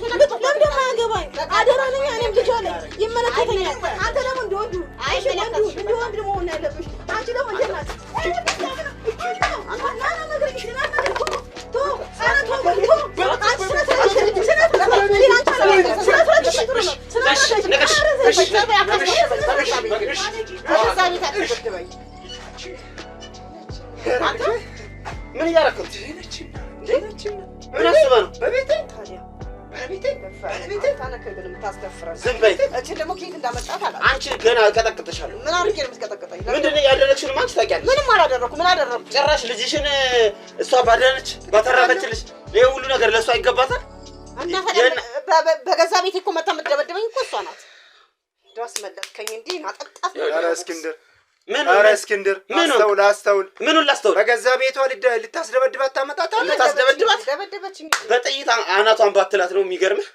ለምን ማያገባኝ አደራ ነኝ። እኔም ልጅ አለኝ ይመለከተኛል። አንተ ደግሞ እንደወዱ አይሽ ወንድ ደግሞ ሆነ ያለብሽ አንቺ ደግሞ እንደናት ምን እያደረክ ነው? ምን አስበህ ነው? በቤቴ ዝም በይ። ደግሞ ኬት እንዳመጣት አላ አንቺ ገና እቀጠቅጥሻለሁ። ምን አድርጌ ነው የምትቀጠቅጠኝ? ምንድን ነው ያደረግሽውን አንቺ ታውቂያለሽ። ምንም አላደረኩም። ምን አደረኩ? ጭራሽ ልጅሽን እሷ ባዳነች ባተረፈችልሽ ይሄ ሁሉ ነገር ለእሷ ይገባታል? በገዛ ቤቴ እኮ መታ የምትደበድበኝ እኮ እሷ ናት። ደስ መለስከኝ እንዴ? ናጠጣት ነው። ኧረ እስክንድር አስተውል። ምኑን ላስተውል? በገዛ ቤቷ ልታስደበድባት ታመጣታለህ። ልታስደበድባት ደበደበችኝ። በጥይት አናቷን ባትላት ነው የሚገርምህ።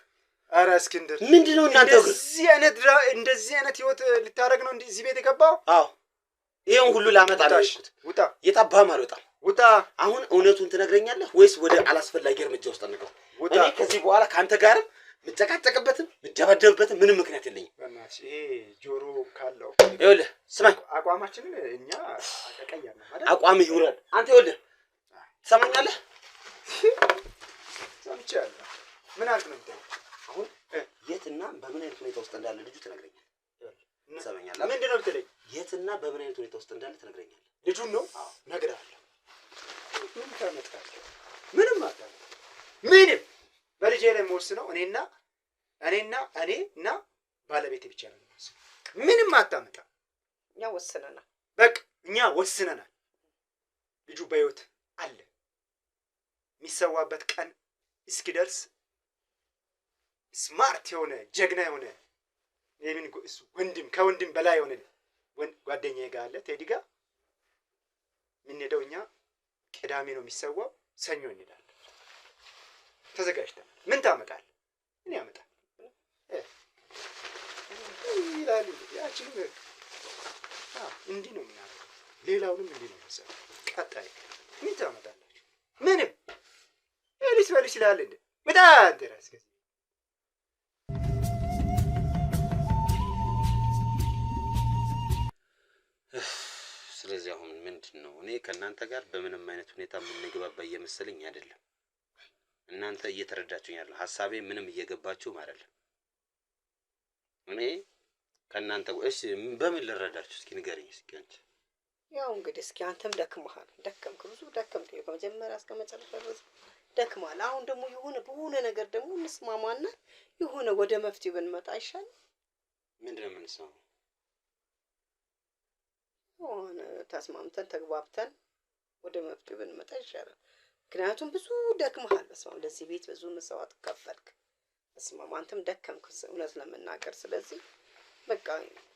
ኧረ እስክንድር ምንድነው እናንተ እንደዚህ አይነት ህይወት ልታረግ ነው እንዴ እዚህ ቤት የገባው? አዎ ይሄን ሁሉ ላመጣ ነው። ውጣ። የታባም አልወጣም። ውጣ። አሁን እውነቱን ትነግረኛለህ ወይስ ወደ አላስፈላጊ እርምጃ ውስጥ እንገባ? እኔ ከዚህ በኋላ ካንተ ጋርም ምጨቃጨቅበትም ምደበደብበትም ምንም ምክንያት የለኝም። በእናትሽ ይሄ ጆሮ ካለው ይኸውልህ ስማኝ፣ አቋማችንን እኛ አቀቀያና ማለት አቋምህ ይውረድ። አንተ ይኸውልህ ትሰማኛለህ? ሰምቻለሁ። ምን አልክ ነው የምትለው? አሁን የትና በምን አይነት ሁኔታ ውስጥ እንዳለ ልጁ ትነግረኛለህ። ትሰማኛለህ? ምንድን ነው የምትለኝ? የትና በምን አይነት ሁኔታ ውስጥ እንዳለ ትነግረኛለህ። ልጁን ነው? አዎ እነግርሃለሁ። ምን ታመጣለህ? ምንም አታመጣም። ምንም በልጄ ላይ የምወስነው እኔና ባለቤቴ ብቻ ነው የምወስነው። ምንም አታመጣም። እኛ ወስነናል። በቃ እኛ ወስነናል። ልጁ በህይወት አለ። የሚሰዋበት ቀን እስኪደርስ ስማርት የሆነ ጀግና የሆነ የምን እሱ ወንድም ከወንድም በላይ የሆነ ጓደኛዬ ጋር አለ፣ ቴዲ ጋር የምንሄደው እኛ ቅዳሜ ነው የሚሰዋው። ሰኞ እንሄዳለን። ተዘጋጅተናል። ምን ታመጣለህ? ምን ያመጣል ይላል። ያቺን እንዲህ ነው የምናደርገው። ሌላውንም እንዲህ ነው የምንሰራው። ቀጣይ ምን ታመጣላችሁ? ምንም ኤሊስ በልሽ ይላል እንዴ? በጣም ደረስ ስለዚህ አሁን ምንድን ነው እኔ ከእናንተ ጋር በምንም አይነት ሁኔታ የምንግባባ እየመሰለኝ አይደለም። እናንተ እየተረዳችሁኝ ያለው ሐሳቤ ምንም እየገባችሁም አይደለም። እኔ ከእናንተ እሺ በምን ልረዳችሁ? እስኪ ንገረኝ። እስኪ አንቺ ያው እንግዲህ እስኪ አንተም ደክመሃል፣ ደከምክ፣ ብዙ ደከምክ። ከመጀመሪያ እስከ መጨረሻ ድረስ ደክመሃል። አሁን ደግሞ በሆነ ነገር ደግሞ እንስማማና የሆነ ወደ መፍትሄ ብንመጣ አይሻልም? ምንድን ነው የምንስማማው? የሆነ ተስማምተን ተግባብተን ወደ መፍትሄ ብንመጣ ይሻላል። ምክንያቱም ብዙ ደክመሃል። በስመ አብ ለዚህ ቤት ብዙ መስዋዕት ከፈልክ። በስመ አብ አንተም ደከምክ እውነት ለመናገር። ስለዚህ በቃ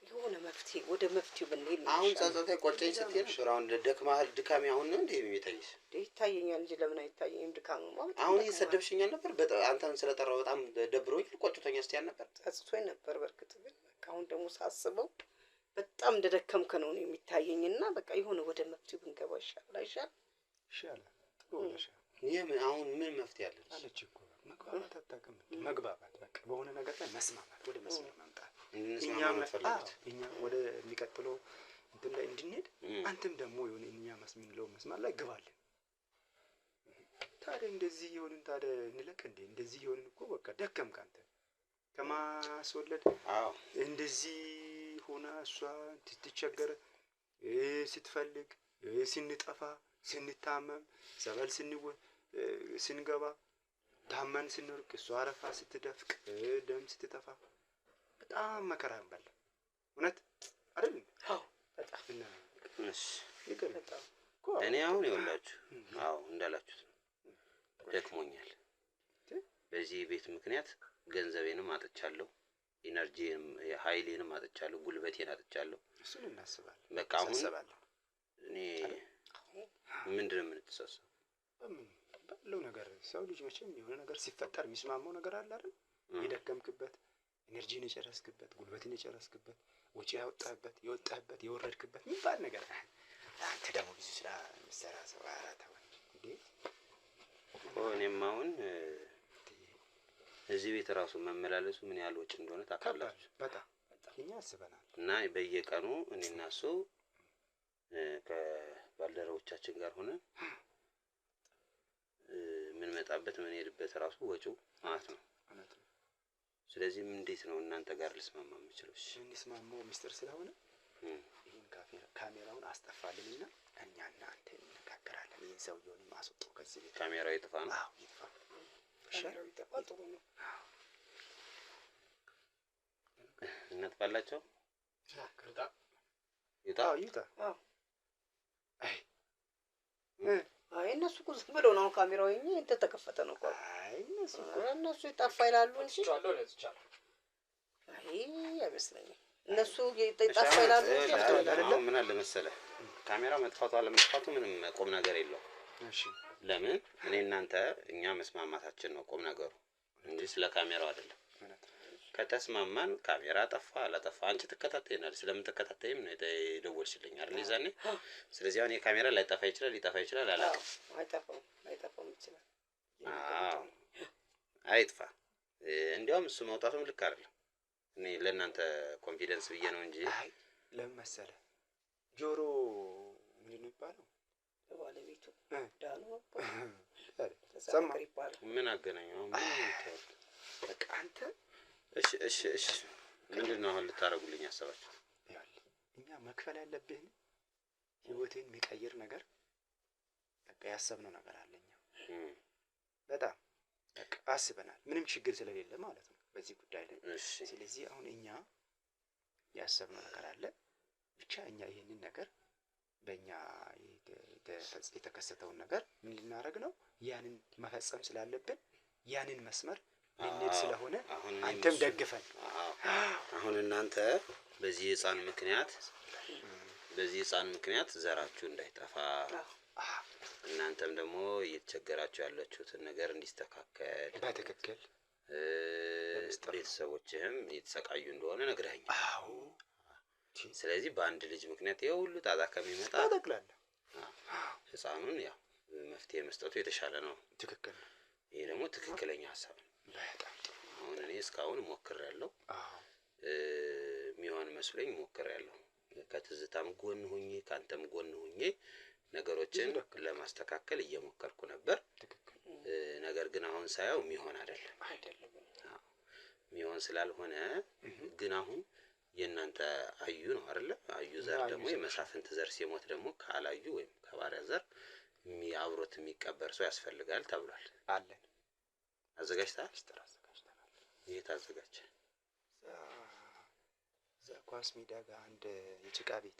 የሆነ መፍትሄ ወደ መፍትሄው ብንሄድ ነው። አሁን ጸጸታይ ቆጨኝ ስትይ ነበር። አሁን ደክመሃል። ድካሜ አሁን ነው እንዴ የሚታይሽ? ይታየኛል እንጂ ለምን አይታየኝም? ድካም ማለት አሁን እየሰደብሽኛል ነበር። አንተን ስለጠራው በጣም ደብሮኝ ቆጭቶኛል ስትይ ነበር። ጸጽቶኝ ነበር። በርግጥ ግን በቃ አሁን ደግሞ ሳስበው በጣም እንደደከምክ ነው የሚታየኝና በቃ የሆነ ወደ መፍትሄው ብንገባ ይሻላል። አይሻልም? ይሻላል። ጥሩ ነሽ። አሁን ምን መፍትሄ አለች? አለች እኮ መግባባት አታውቅም። መግባባት በቃ በሆነ ነገር ላይ መስማማት፣ ወደ መስመር መምጣት። እኛ ወደ የሚቀጥለው እንትን ላይ እንድንሄድ አንተም ደግሞ የሆነ እኛ የምንለው መስማት ላይ ግባለን። ታዲያ እንደዚህ የሆንን ታዲያ እንለቅ እንዴ? እንደዚህ የሆንን እኮ በቃ ደከምክ አንተ ከማስወለድ። እንደዚህ ሆና እሷ ስትቸገር ስትፈልግ ስንጠፋ ስንታመም ጸበል ስንገባ ታመን ስንወርቅ እሷ አረፋ ስትደፍቅ ደም ስትጠፋ በጣም መከራ እንበላ። እውነት አይደል? አዎ በጣም እሺ ይቅር። እኔ አሁን ይኸውላችሁ እንዳላችሁት ደክሞኛል። በዚህ ቤት ምክንያት ገንዘቤንም አጥቻለሁ፣ ኢነርጂንም ኃይሌንም አጥቻለሁ፣ ጉልበቴን አጥቻለሁ። እሱን እናስባለን። በቃ አሁን እኔ ምንድን ነው የምንተሳሰበው? ባለው ነገር ሰው ልጅ መቼም የሆነ ነገር ሲፈጠር የሚስማማው ነገር አለ አይደል? የደከምክበት፣ ኢነርጂን የጨረስክበት፣ ጉልበትን የጨረስክበት፣ ወጪ ያወጣህበት፣ የወጣህበት፣ የወረድክበት የሚባል ነገር። አንተ ደግሞ ብዙ ስራ የምትሰራ ሰው አራተው እንዴ? እኔም አሁን እዚህ ቤት ራሱ መመላለሱ ምን ያህል ወጪ እንደሆነ ታውቃላችሁ? በጣም እኛ አስበናል። እና በየቀኑ እኔና እሱ ከባልደረቦቻችን ጋር ሆነን ምን መጣበት ምን ሄድበት ራሱ ወጪው ማለት ነው። ስለዚህ እንዴት ነው እናንተ ጋር ልስማማ የምችለው? እሺ እንስማማው ሚስጥር ስለሆነ ይሄን ካሜራውን አስጠፋልኝና እኛና አንተ እንነጋገራለን። ይሄን ሰውዬውን ማስወጣው ከዚህ ቤት ካሜራው ይጥፋ ነው? አዎ ይጥፋ። ካሜራው ይጥፋ። ጥሩ ነው። እናጥፋላቸው። ይውጣ ይውጣ። አይ እነሱ እኮ ዝም ብለው ነው ካሜራው ተከፈተ ነው እኮ። አይ እነሱ ይጠፋ ይላሉ እንጂ አይ አይመስለኝም። እነሱ ይጠፋ ይላሉ እንጂ አይደለም። ምን አለ መሰለህ ካሜራ መጥፋቱ አለመጥፋቱ ምንም ቁም ነገር የለው። እሺ ለምን እኔ እናንተ እኛ መስማማታችን ነው ቁም ነገሩ እንጂ ስለ ካሜራው አይደለም። ከተስማማን ካሜራ ጠፋ አላጠፋ አንቺ ትከታተይናለሽ። ስለምትከታተይም ነው የደወልሽልኝ አይደል ይዛኔ። ስለዚህ አሁን የካሜራ ላይጠፋ ይችላል ሊጠፋ ይችላል አላውቅም። አይጠፋም ይችላል። አይጥፋ። እንዲያውም እሱ መውጣቱም ልክ አይደለም። እኔ ለእናንተ ኮንፊደንስ ብዬ ነው እንጂ አይ ለምን መሰለህ ጆሮ ምንድን ነው የሚባለው? ባለቤቱ ዳኑ ሰማ ምን አገናኘው? በቃ አንተ እሺ ምንድን ነው አሁን ልታረጉልኝ ያሰባችሁ? እኛ መክፈል ያለብን ህይወቴን የሚቀይር ነገር በቃ ያሰብነው ነገር አለኛ። በጣም በቃ አስበናል። ምንም ችግር ስለሌለ ማለት ነው በዚህ ጉዳይ ላይ። ስለዚህ አሁን እኛ ያሰብነው ነገር አለ። ብቻ እኛ ይሄንን ነገር በእኛ የተከሰተውን ነገር ምን ልናደርግ ነው? ያንን መፈጸም ስላለብን ያንን መስመር ልንሄድ ስለሆነ አንተም ደግፈን። አሁን እናንተ በዚህ ህፃን ምክንያት ዘራችሁ እንዳይጠፋ እናንተም ደግሞ እየተቸገራችሁ ያላችሁትን ነገር እንዲስተካከል በትክክል ቤተሰቦችህም እየተሰቃዩ እንደሆነ ነግረኸኛል። አዎ። ስለዚህ በአንድ ልጅ ምክንያት ይሄ ሁሉ ጣጣ ከሚመጣ ጠቅላላ ህፃኑን ያው መፍትሄ መስጠቱ የተሻለ ነው። ትክክል ነው። ይሄ ደግሞ ትክክለኛ ሀሳብ ነው። በጣም አሁን እኔ እስካሁን ሞክሬያለሁ። የሚሆን መስሎኝ ሞክሬያለሁ። ከትዝታም ጎን ሆኜ ካንተም ጎን ሆኜ ነገሮችን ለማስተካከል እየሞከርኩ ነበር። ነገር ግን አሁን ሳየው የሚሆን አይደለም። የሚሆን ስላልሆነ ግን አሁን የእናንተ አዩ ነው አይደለ? አዩ ዘር ደግሞ የመሳፍንት ዘር ሲሞት ደግሞ ካላዩ ወይም ከባሪያ ዘር አብሮት የሚቀበር ሰው ያስፈልጋል ተብሏል። አለን። አዘጋጅተሃል? ሚስጥር አዘጋጅተናል። የት አዘጋጀ? እዛ ኳስ ሜዳ ጋር አንድ የጭቃ ቤት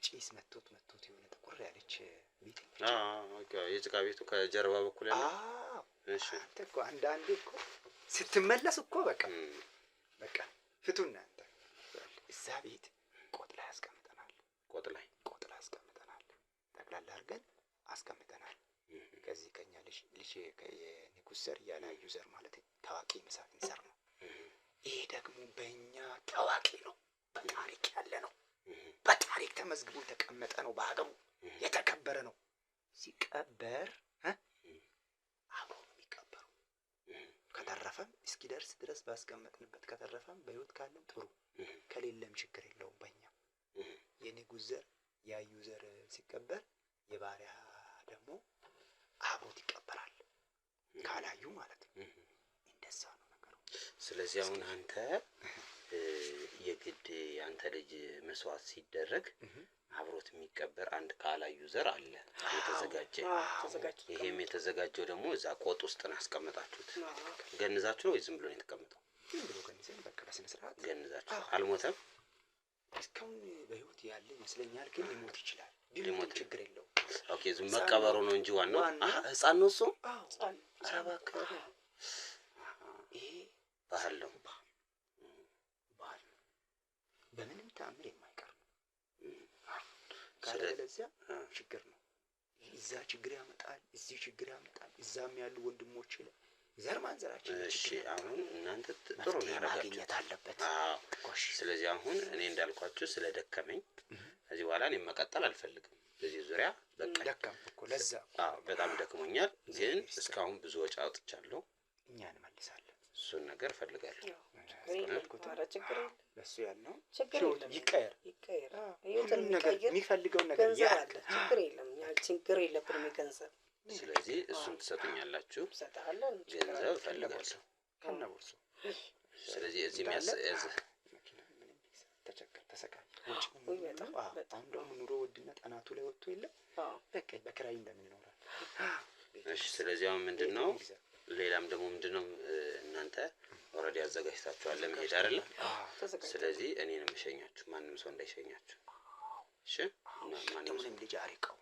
ጭስ መቶት የሆነ ጥቁር ያለች ቤት። የጭቃ ቤቱ ከጀርባ በኩል ያለ። እሺ አንተ እኮ አንዳንዴ እኮ ስትመለስ እኮ በቃ ፍቱና አንተ እዛ ቤት ቆጥ ላይ አስቀምጠናል። ቆጥ ላይ አስቀምጠናል። ጠቅላላ አድርገን አስቀምጠናል። ከዚህ ከኛ ልጅ የንጉሥ ዘር ያላዩ ዘር ማለት ታዋቂ መሳፍንት ዘር ነው። ይሄ ደግሞ በእኛ ታዋቂ ነው፣ በታሪክ ያለ ነው፣ በታሪክ ተመዝግቦ የተቀመጠ ነው፣ በሀገሩ የተከበረ ነው። ሲቀበር አብሮ ነው የሚቀበረው። ከተረፈም እስኪደርስ ድረስ ባስቀመጥንበት ከተረፈም በህይወት ካለም ጥሩ፣ ከሌለም ችግር የለውም። በእኛ የንጉሥ ዘር ያዩ ዘር ሲቀበር የባሪያ ደግሞ አብሮት ይቀበራል፣ ካላዩ ማለት ነው። እንደዛ ነው ነገሩ። ስለዚህ አሁን አንተ የግድ ያንተ ልጅ መስዋዕት ሲደረግ አብሮት የሚቀበር አንድ ካላዩ ዘር አለ የተዘጋጀ። ይሄም የተዘጋጀው ደግሞ እዛ ቆጥ ውስጥ ነው ያስቀመጣችሁት። ገንዛችሁ ነው ወይ ዝም ብሎ ነው የተቀመጠው? ዝም ብሎ ገንዘን በቃ በስነ ስርዓት ገንዛችሁ። አልሞተም? እስካሁን በህይወት ያለ ይመስለኛል፣ ግን ሊሞት ይችላል። ሊሞት ችግር የለውም። ኦኬ፣ ዝም መቀበሩ ነው እንጂ ዋናው ህፃን ነው እሱ። ይሄ ባህል ነው፣ ባህል ነው። በምንም ተአምር የማይቀር ነው። ካለበለዚያ ችግር ነው። እዛ ችግር ያመጣል፣ እዚህ ችግር ያመጣል። እዛም ያሉ ወንድሞች ዘር ማንዘራችን። እሺ አሁን እናንተ ጥሩ ነው ማግኘት አለበት። ስለዚህ አሁን እኔ እንዳልኳችሁ ስለደከመኝ ከዚህ በኋላ እኔ መቀጠል አልፈልግም በዚህ ዙሪያ። በቃ ደከምኩ እኮ ለዛ። በጣም ደክሞኛል፣ ግን እስካሁን ብዙ ወጪ አውጥቻለሁ። እኛ እንመልሳለን። እሱን ነገር እፈልጋለሁ። ለሱ ያለው ችግር የለም፣ ይቀየር። ሁሉም ነገር የሚፈልገውን ነገር ያለ ችግር የለም። እኛ ችግር የለብንም የገንዘብ። ስለዚህ እሱን ትሰጡኛላችሁ። እንሰጥሃለን። ገንዘብ እፈልጋለሁ ከነቦርሱ። ስለዚህ እዚህ ተቸገር ተሰቃይ አሁን ደግሞ ኑሮ ውድነት አናቱ ላይ ወጥቶ የለም። በቃ በክራይ እንደምን ይኖራል? እሺ ስለዚህ አሁን ምንድነው ሌላም ደግሞ ምንድነው እናንተ ኦልሬዲ አዘጋጅታችኋል ለመሄድ አይደል? ስለዚህ እኔ ነው የምሸኛችሁ፣ ማንም ሰው እንዳይሸኛችሁ። እሺ ማንም ሰው ልጅ አሪቀው።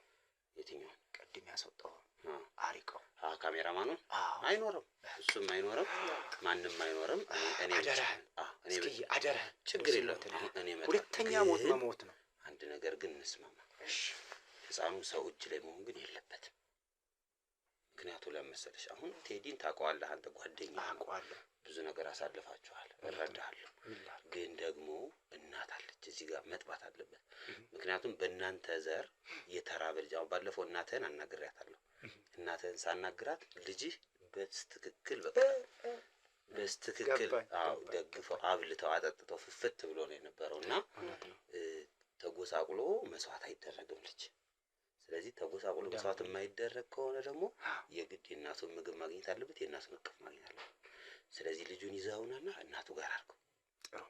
የትኛው ቅድም ያስወጣው አሪቀው? ካሜራማኑ አይኖርም፣ እሱም አይኖርም፣ ማንም አይኖርም። እኔ አደራ ችግር የለም። እኔ ሁለተኛ ሞት መሞት ነው። አንድ ነገር ግን እንስማማ። ህፃኑ ሰው እጅ ላይ መሆን ግን የለበትም። ምክንያቱ ለመሰለሽ አሁን ቴዲን ታውቀዋለህ አንተ፣ ጓደኛ አውቀዋለሁ፣ ብዙ ነገር አሳልፋችኋል፣ እረዳሃለሁ። ግን ደግሞ እናት አለች እዚህ ጋር መጥባት አለበት። ምክንያቱም በእናንተ ዘር የተራበ ልጅ አሁን ባለፈው እናትህን አናግሬያታለሁ። እናትህን ሳናግራት ልጅህ በስትክክል በቃ በስትክክል ደግፈው አብልተው አጠጥተው ፍፍት ብሎ ነው የነበረው እና ተጎሳቁሎ መስዋዕት አይደረግም ልጅ። ስለዚህ ተጎሳቁሎ መስዋዕት የማይደረግ ከሆነ ደግሞ የግድ የእናቱን ምግብ ማግኘት አለበት፣ የእናቱን እቅፍ ማግኘት አለበት። ስለዚህ ልጁን ይዘውና እናቱ ጋር አድርገው።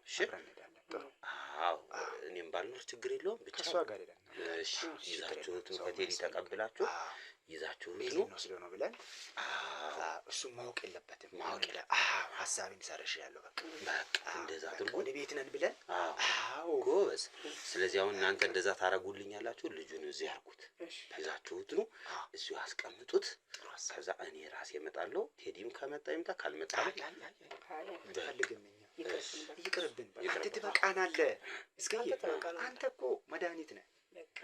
እሺ አዎ፣ እኔም ባልኖር ችግር የለውም ብቻ ከሷ ጋር ሄደን እሺ ይዛችሁት ከቴዲ ተቀብላችሁ ይዛችሁት ነው ወስደው ነው ብለን እሱ ማወቅ የለበትም። ሐሳቤን ሰርሻለሁ። በቃ እንደዛ አድርጉ። ወደ ቤት ነን ብለን ጎበዝ። ስለዚህ አሁን እናንተ እንደዛ ታረጉልኛላችሁ። ልጁን እዚህ አርጉት፣ ይዛችሁት ነው እሱ ያስቀምጡት። ከዛ እኔ ራሴ እመጣለሁ። ቴዲም ከመጣ ይምጣ፣ ካልመጣ ፈልግም ይቅርብን። አንተ ትበቃናለህ። አንተ እኮ መድኃኒት ነህ።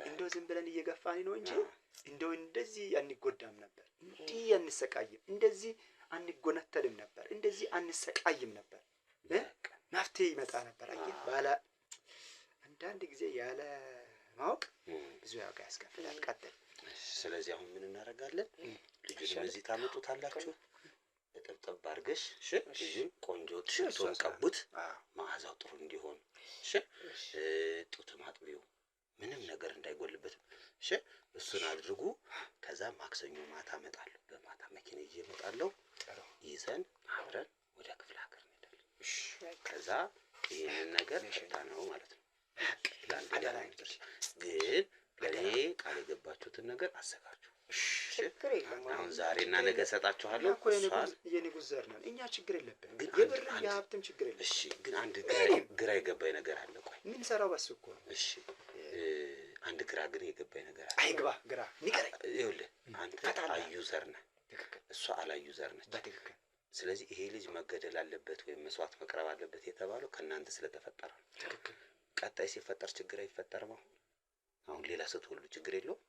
እንደው ዝም ብለን እየገፋን ነው እንጂ እንደው እንደዚህ አንጎዳም ነበር፣ እንዲህ አንሰቃይም፣ እንደዚህ አንጎነተልም ነበር፣ እንደዚህ አንሰቃይም ነበር። መፍትሄ ይመጣ ነበር። አየህ ባላ አንዳንድ ጊዜ ያለ ማወቅ ብዙ ዋጋ ያስከፍላል። ቀጥል። ስለዚህ አሁን ምን እናደርጋለን? ልጁን እዚህ ታመጡታላችሁ። በጠብጠብ አድርገሽ ልጁን ቆንጆ ሽቶን ቀቡት፣ መዓዛው ጥሩ እንዲሆን። እሺ ጡት ማጥቢው ምንም ነገር እንዳይጎልበት። እሺ እሱን አድርጉ። ከዛ ማክሰኞ ማታ እመጣለሁ። በማታ መኪና ይዤ እመጣለሁ። ይዘን አብረን ወደ ክፍለ ሀገር እንሄዳለን። ከዛ ይሄንን ነገር ፈታ ነው ማለት ነው። ግን ለኔ ቃል የገባችሁትን ነገር አዘጋጁ። ችግር የለም። አሁን ዛሬና ነገ ሰጣችኋለሁ። የንጉሥ ዘር ነን እኛ፣ ችግር የለብንም። ግን የብር የሀብትም ችግር የለም። እሺ ግን አንድ ግራ የገባኝ ነገር አለ። ቆይ ምን ሰራው በሱ እኮ ነው። እሺ አንድ ግራ ግን የገባኝ ነገር አለ። አይግባ ግራ ንገረኝ። ይኸውልህ አንተ አዩ ዘር ነህ፣ እሷ አላዩ ዘር ነች። በትክክል። ስለዚህ ይሄ ልጅ መገደል አለበት ወይም መስዋዕት መቅረብ አለበት የተባለው ከእናንተ ስለተፈጠረ ነው። ትክክል። ቀጣይ ሲፈጠር ችግር አይፈጠርም። አሁን ሌላ ስትወልዱ ችግር የለውም።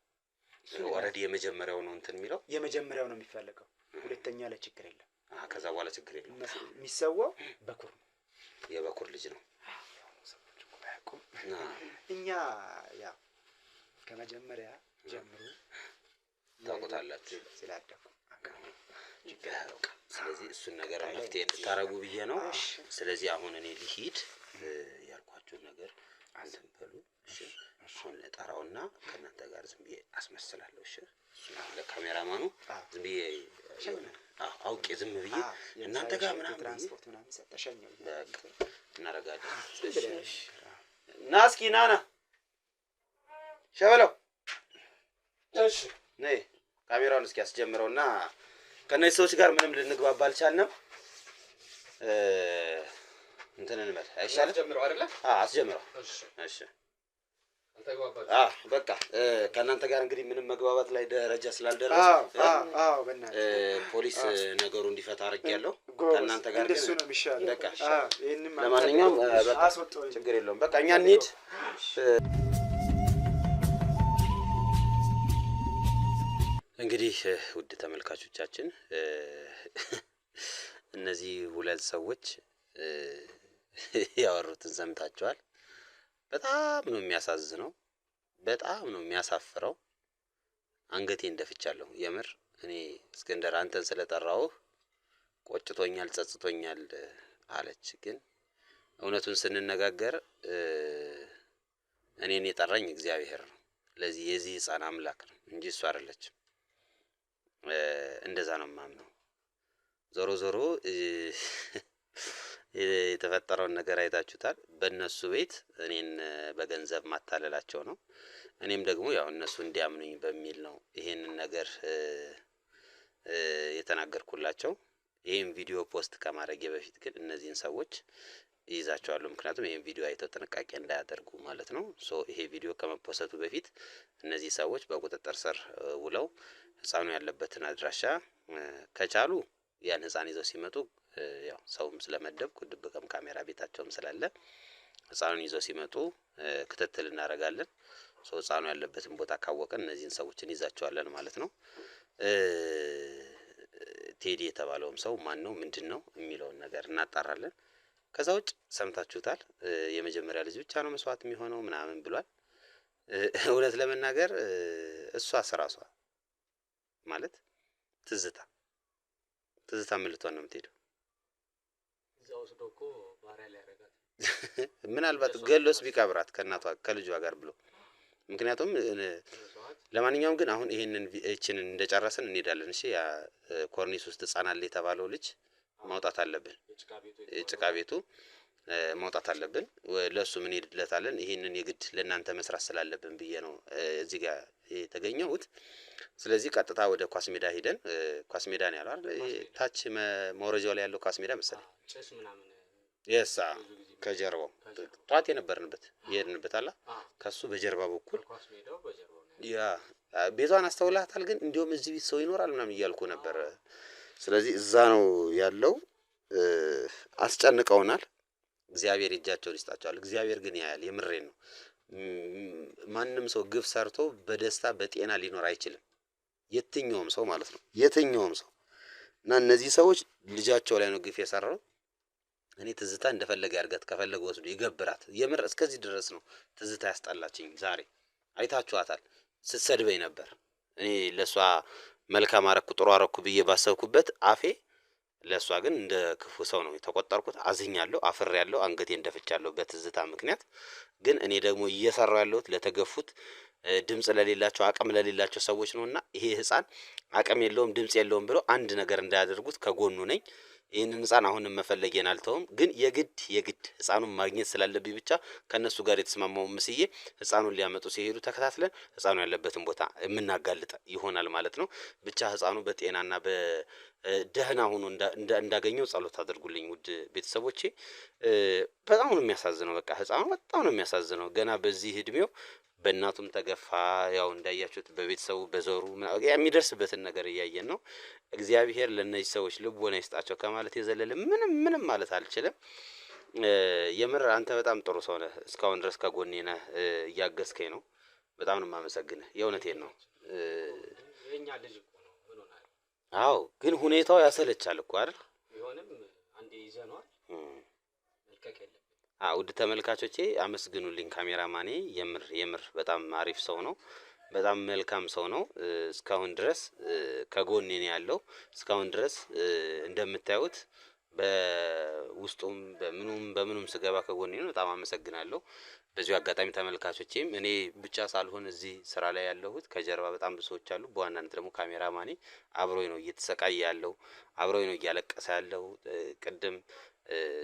ኦልሬዲ የመጀመሪያው ነው እንትን የሚለው የመጀመሪያው ነው የሚፈልገው። ሁለተኛ ላይ ችግር የለም። ከዛ በኋላ ችግር የለም። የሚሰዋው በኩር ነው፣ የበኩር ልጅ ነው። እኛ ያው ከመጀመሪያ ጀምሮ ታውቁታላችሁ ስላደኩ። ስለዚህ እሱን ነገር መፍትሄ እንድታረጉ ብዬ ነው። ስለዚህ አሁን እኔ ልሂድ፣ ያልኳችሁን ነገር እንትን በሉ። እሺ እሱን ለጠራውና ከእናንተ ጋር ዝም ብዬ አስመስላለሁ። እሺ ለካሜራማኑ ዝም ብዬ አውቄ ዝም ብዬ እናንተ ጋር ምናምን ትራንስፖርት ምናምን ሰጠሸኝ እናደርጋለን። ና እስኪ ና ሸበለው። እሺ ነይ ካሜራውን እስኪ አስጀምረውና ከነዚህ ሰዎች ጋር ምንም ልንግባባ አልቻልንም። እንትን እንበል አይሻልም? አስጀምረው አይደለ? አስጀምረው። እሺ በቃ ከእናንተ ጋር እንግዲህ ምንም መግባባት ላይ ደረጃ ስላልደረሰ ፖሊስ ነገሩ እንዲፈታ አድርጌያለሁ። ከእናንተ ጋር ግን በቃ ለማንኛውም በቃ ችግር የለውም። በቃ እኛ እንሂድ። እንግዲህ ውድ ተመልካቾቻችን እነዚህ ሁለት ሰዎች ያወሩትን ሰምታችኋል። በጣም ነው የሚያሳዝነው፣ በጣም ነው የሚያሳፍረው። አንገቴን ደፍቻለሁ። የምር እኔ እስክንድር አንተን ስለጠራሁህ ቆጭቶኛል፣ ጸጽቶኛል አለች። ግን እውነቱን ስንነጋገር እኔን የጠራኝ እግዚአብሔር ነው። ለዚህ የዚህ ሕፃን አምላክ ነው እንጂ እሱ አይደለችም። እንደዛ ነው የማምነው። ዞሮ ዞሮ የተፈጠረውን ነገር አይታችሁታል። በእነሱ ቤት እኔን በገንዘብ ማታለላቸው ነው። እኔም ደግሞ ያው እነሱ እንዲያምኑኝ በሚል ነው ይሄንን ነገር የተናገርኩላቸው። ይሄን ቪዲዮ ፖስት ከማድረጌ በፊት ግን እነዚህን ሰዎች ይይዛቸዋለሁ። ምክንያቱም ይሄን ቪዲዮ አይተው ጥንቃቄ እንዳያደርጉ ማለት ነው። ይሄ ቪዲዮ ከመፖሰቱ በፊት እነዚህ ሰዎች በቁጥጥር ስር ውለው ህፃኑ ያለበትን አድራሻ ከቻሉ ያን ህፃን ይዘው ሲመጡ ያው ሰውም ስለመደብኩ ድብቅም ካሜራ ቤታቸውም ስላለ ህፃኑን ይዘው ሲመጡ ክትትል እናደርጋለን። ህፃኑ ያለበትን ቦታ ካወቀን እነዚህን ሰዎችን ይዛቸዋለን ማለት ነው። ቴዲ የተባለውም ሰው ማን ነው ምንድነው የሚለውን ነገር እናጣራለን። ከዛ ውጭ ሰምታችሁታል። የመጀመሪያ ልጅ ብቻ ነው መስዋዕት የሚሆነው ምናምን ብሏል። እውነት ለመናገር እሷ ስራሷ ማለት ትዝታ ምን ልትሆን ነው የምትሄደው? ምናልባት ገሎስ ቢቀብራት ከእናቷ ከልጇ ጋር ብሎ። ምክንያቱም ለማንኛውም ግን አሁን ይሄንን እቺንን እንደጨረስን እንሄዳለን። እሺ ያ ኮርኒስ ውስጥ ህፃን አለ የተባለው ልጅ ማውጣት አለብን። ጭቃ ቤቱ ማውጣት አለብን። ለሱ ምን ሄድለታለን። ይሄንን የግድ ለእናንተ መስራት ስላለብን ብዬ ነው እዚህ ጋር የተገኘሁት። ስለዚህ ቀጥታ ወደ ኳስ ሜዳ ሄደን ኳስ ሜዳ ነው ያለው አይደል? ታች መውረጃው ላይ ያለው ኳስ ሜዳ መሰለኝ። የሳ ከጀርባው ጧት የሄድንበት አላ ከሱ በጀርባ በኩል ያ ቤቷን አስተውላታል። ግን እንዲሁም እዚህ ቤት ሰው ይኖራል ምናምን እያልኩ ነበር። ስለዚህ እዛ ነው ያለው። አስጨንቀውናል። እግዚአብሔር እጃቸውን ይስጣቸዋል። እግዚአብሔር ግን ያያል። የምሬን ነው። ማንም ሰው ግፍ ሰርቶ በደስታ በጤና ሊኖር አይችልም። የትኛውም ሰው ማለት ነው። የትኛውም ሰው እና እነዚህ ሰዎች ልጃቸው ላይ ነው ግፍ የሰራው። እኔ ትዝታ እንደፈለገ ያርጋት፣ ከፈለገ ወስዶ ይገብራት። የምር እስከዚህ ድረስ ነው ትዝታ ያስጠላችኝ። ዛሬ አይታችኋታል። ስትሰድበኝ ነበር። እኔ ለሷ መልካም አረኩ ጥሩ አረኩ ብዬ ባሰብኩበት አፌ ለሷ ግን እንደ ክፉ ሰው ነው የተቆጠርኩት። አዝኛለሁ፣ አፍሬያለሁ፣ አንገቴን ደፍቻለሁ በትዝታ ምክንያት። ግን እኔ ደግሞ እየሰራው ያለሁት ለተገፉት ድምጽ ለሌላቸው አቅም ለሌላቸው ሰዎች ነውና ይሄ ህፃን አቅም የለውም ድምጽ የለውም ብሎ አንድ ነገር እንዳያደርጉት ከጎኑ ነኝ። ይህንን ህፃን አሁንም መፈለጌን አልተውም። ግን የግድ ህፃኑን ማግኘት ስላለብኝ ብቻ ከእነሱ ጋር የተስማማው ምስዬ ህፃኑን ሊያመጡ ሲሄዱ ተከታትለን ህፃኑ ያለበትን ቦታ የምናጋልጥ ይሆናል ማለት ነው። ብቻ ህፃኑ በጤናና በደህና ሆኖ እንዳገኘው ጸሎት አድርጉልኝ ውድ ቤተሰቦቼ። በጣም ነው የሚያሳዝነው። በቃ ህፃኑ በጣም ነው የሚያሳዝነው። ገና በዚህ እድሜው በእናቱም ተገፋ፣ ያው እንዳያችሁት በቤተሰቡ በዘሩ የሚደርስበትን ነገር እያየን ነው። እግዚአብሔር ለእነዚህ ሰዎች ልቦና ይስጣቸው ከማለት የዘለለ ምንም ማለት አልችልም። የምር አንተ በጣም ጥሩ ሰው ነህ። እስካሁን ድረስ ከጎኔ ነህ፣ እያገዝከኝ ነው። በጣም ነው የማመሰግንህ። የእውነቴን ነው። የኛ ልጅ እኮ ነው። ምን ሆናል? አዎ፣ ግን ሁኔታው ያሰለቻል እኮ አይደል? ቢሆንም አንዴ ይዘነዋል፣ መልቀቅ የለም። ውድ ተመልካቾቼ አመስግኑልኝ ካሜራማኔ። የምር በጣም አሪፍ ሰው ነው። በጣም መልካም ሰው ነው። እስካሁን ድረስ ከጎኔ ነው ያለው። እስካሁን ድረስ እንደምታዩት በውስጡም በምኑም ስገባ ከጎኔ ነው። በጣም አመሰግናለሁ። በዚሁ አጋጣሚ ተመልካቾቼም እኔ ብቻ ሳልሆን እዚህ ስራ ላይ ያለሁት ከጀርባ በጣም ብዙ ሰዎች አሉ። በዋናነት ደግሞ ካሜራማኔ አብሮኝ ነው እየተሰቃየ ያለው፣ አብሮኝ ነው እያለቀሰ ያለው። ቅድም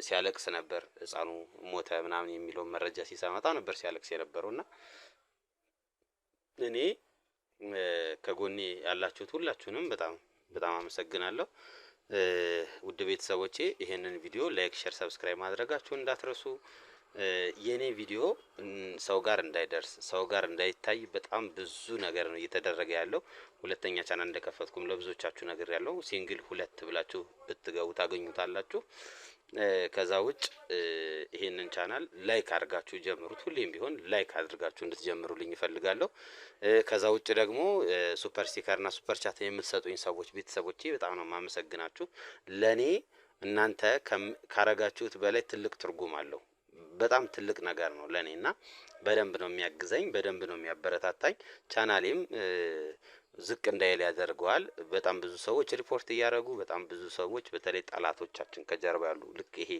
ሲያለቅስ ነበር፣ ህፃኑ ሞተ ምናምን የሚለውን መረጃ ሲሰማታ ነበር ሲያለቅስ የነበረው እና እኔ ከጎኔ ያላችሁት ሁላችሁንም በጣም አመሰግናለሁ። ውድ ቤተሰቦቼ ይሄንን ቪዲዮ ላይክ፣ ሼር፣ ሰብስክራይብ ማድረጋችሁን እንዳትረሱ። የኔ ቪዲዮ ሰው ጋር እንዳይደርስ ሰው ጋር እንዳይታይ በጣም ብዙ ነገር ነው እየተደረገ ያለው። ሁለተኛ ቻናል እንደከፈትኩም ለብዙዎቻችሁ ነገር ያለው ሲንግል 2 ብላችሁ ብትገቡ ታገኙታላችሁ። ከዛ ውጭ ይሄንን ቻናል ላይክ አድርጋችሁ ጀምሩት። ሁሌም ቢሆን ላይክ አድርጋችሁ እንድትጀምሩልኝ እፈልጋለሁ። ከዛ ውጭ ደግሞ ሱፐር ስቲከር እና ሱፐር ቻት የምትሰጡኝ ሰዎች ቤተሰቦቼ በጣም ነው የማመሰግናችሁ። ለኔ እናንተ ካረጋችሁት በላይ ትልቅ ትርጉም አለው። በጣም ትልቅ ነገር ነው ለኔ እና በደንብ ነው የሚያግዘኝ፣ በደንብ ነው የሚያበረታታኝ። ቻናሌም ዝቅ እንዳይል ያደርገዋል። በጣም ብዙ ሰዎች ሪፖርት እያደረጉ፣ በጣም ብዙ ሰዎች በተለይ ጠላቶቻችን ከጀርባ ያሉ ልክ ይሄ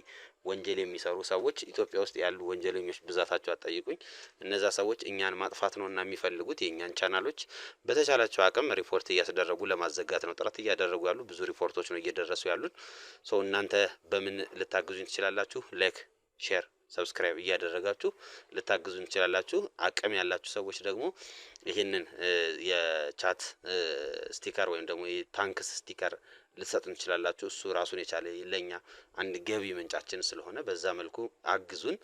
ወንጀል የሚሰሩ ሰዎች ኢትዮጵያ ውስጥ ያሉ ወንጀለኞች ብዛታቸው አጠይቁኝ። እነዛ ሰዎች እኛን ማጥፋት ነውና የሚፈልጉት የእኛን ቻናሎች በተቻላቸው አቅም ሪፖርት እያስደረጉ ለማዘጋት ነው ጥረት እያደረጉ ያሉ። ብዙ ሪፖርቶች ነው እየደረሱ ያሉን። ሰው እናንተ በምን ልታግዙኝ ትችላላችሁ? ላይክ፣ ሼር፣ ሰብስክራይብ እያደረጋችሁ ልታግዙን ትችላላችሁ። አቅም ያላችሁ ሰዎች ደግሞ ይህንን የቻት ስቲከር ወይም ደግሞ የታንክስ ስቲከር ልትሰጡን ትችላላችሁ። እሱ ራሱን የቻለ ለኛ አንድ ገቢ ምንጫችን ስለሆነ በዛ መልኩ አግዙን።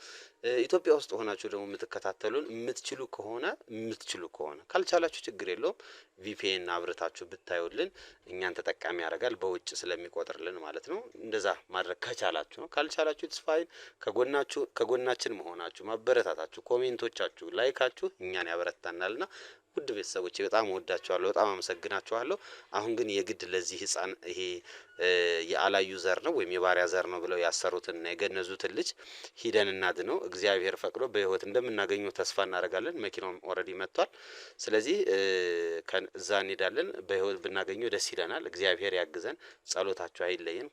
ኢትዮጵያ ውስጥ ሆናችሁ ደግሞ የምትከታተሉን የምትችሉ ከሆነ ካልቻላችሁ ችግር የለውም። ቪፒኤን አብርታችሁ ብታዩልን እኛን ተጠቃሚ ያደርጋል፣ በውጭ ስለሚቆጥርልን ማለት ነው። እንደዛ ማድረግ ከቻላችሁ ነው። ካልቻላችሁ ተስፋይን ከጎናችን መሆናችሁ ማበረታታችሁ፣ ኮሜንቶቻችሁ፣ ላይካችሁ እኛን ያበረታናልና ውድ ቤተሰቦቼ በጣም ወዳችኋለሁ፣ በጣም አመሰግናችኋለሁ። አሁን ግን የግድ ለዚህ ህፃን ይሄ የአላዩ ዘር ነው ወይም የባሪያ ዘር ነው ብለው ያሰሩትና የገነዙትን ልጅ ሂደን እናድነው። እግዚአብሔር ፈቅዶ በህይወት እንደምናገኘው ተስፋ እናደርጋለን። መኪናውም ኦልሬዲ መጥቷል። ስለዚህ እዛ እንሄዳለን። በህይወት ብናገኘው ደስ ይለናል። እግዚአብሔር ያግዘን። ጸሎታችሁ አይለየን።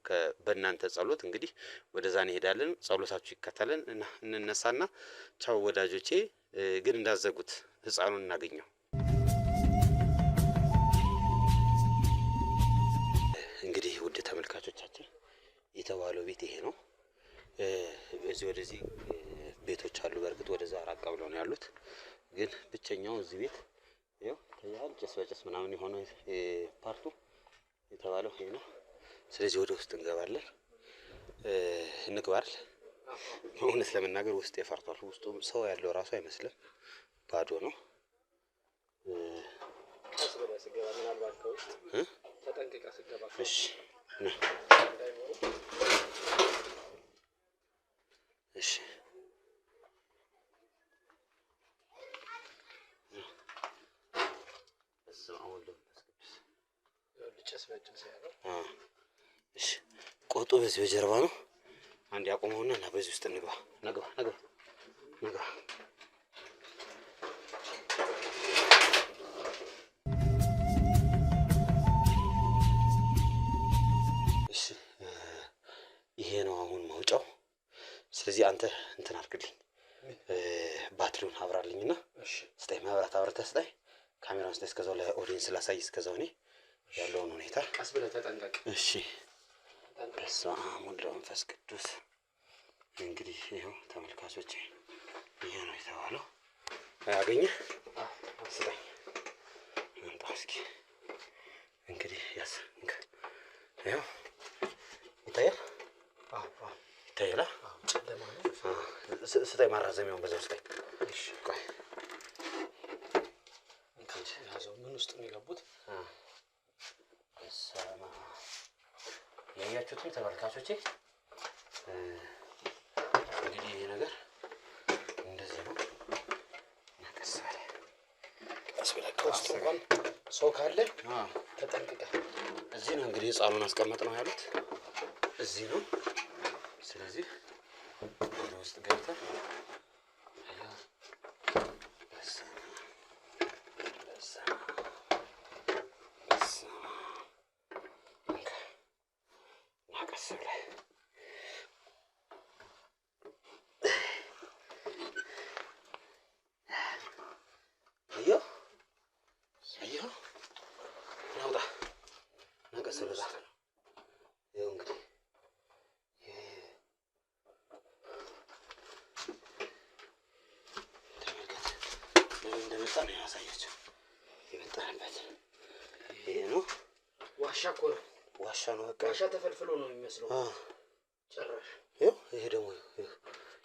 በእናንተ ጸሎት እንግዲህ ወደዛ እንሄዳለን። ጸሎታችሁ ይከተለን። እንነሳና ቻው ወዳጆቼ። ግን እንዳዘጉት ህፃኑን እናገኘው። እንግዲህ ውድ ተመልካቾቻችን የተባለው ቤት ይሄ ነው። በዚህ ወደዚህ ቤቶች አሉ። በእርግጥ ወደዛ ራቅ ብለው ነው ያሉት። ግን ብቸኛው እዚህ ቤት ያው ተያል ጭስ በጭስ ምናምን የሆነ ፓርቱ የተባለው ይሄ ነው። ስለዚህ ወደ ውስጥ እንገባለን። እንግባል። እውነት ለመናገር ውስጥ የፈርቷል። ውስጡ ሰው ያለው ራሱ አይመስልም፣ ባዶ ነው። እሺ እሺ ቆጡ በዚህ በጀርባ ነው። አንድ ያቆመውና እና በዚህ ውስጥ እንግባ። ነግባ እሺ ይሄ ነው አሁን መውጫው። ስለዚህ አንተ እንትን አድርግልኝ፣ ባትሪውን አብራልኝና ስታይ መብራት አብረተህ ስታይ፣ ካሜራውን ስታይ፣ እስከዛው ለኦዲየንስ ላሳይ። እስከዛው እኔ ያለውን ሁኔታ ቀስ ብለህ ተጠንቀቅ። እሺ በስመ አብ ወወልድ ወመንፈስ ቅዱስ። እንግዲህ ይኸው ተመልካቾቼ ይሄ ነው የተባለው። አገኘህ? ስጠኝ አምጣ እስኪ። እንግዲህ ያስ ይኸው ይታያል። ይታያል። ጨለማ ነው። ስጠኝ ማራዘሚያውን በዛው ስጠኝ። እሺ ቆይ ያዘው። ምን ውስጥ ነው የገቡት? በስመ አብ ያያችሁትን ተመልካቾቼ እንግዲህ ይሄ ነገር እንደዚህ ነው። ቀስ ብለህ ከውስጥ እንኳን ሰው ካለ ተጠንቅቀህ። እዚህ ነው እንግዲህ ህፃኑን አስቀመጥ ነው ያሉት እዚህ ነው። ስለዚህ ወደ ውስጥ ገብተን ቀስ ብለህ አየሁ ናውጣ ናቀስ ብለህ ይኸው እንግዲህ ተመልከት። ለምን እንደመጣ ነው ያሳያቸው። የመጣንበት ይሄ ነው። ዋሻ እኮ ነው። ዋሻ ነው። በቃ ዋሻ ተፈልፍሎ ነው የሚመስለው ጭራሽ። ይኸው ይሄ ደግሞ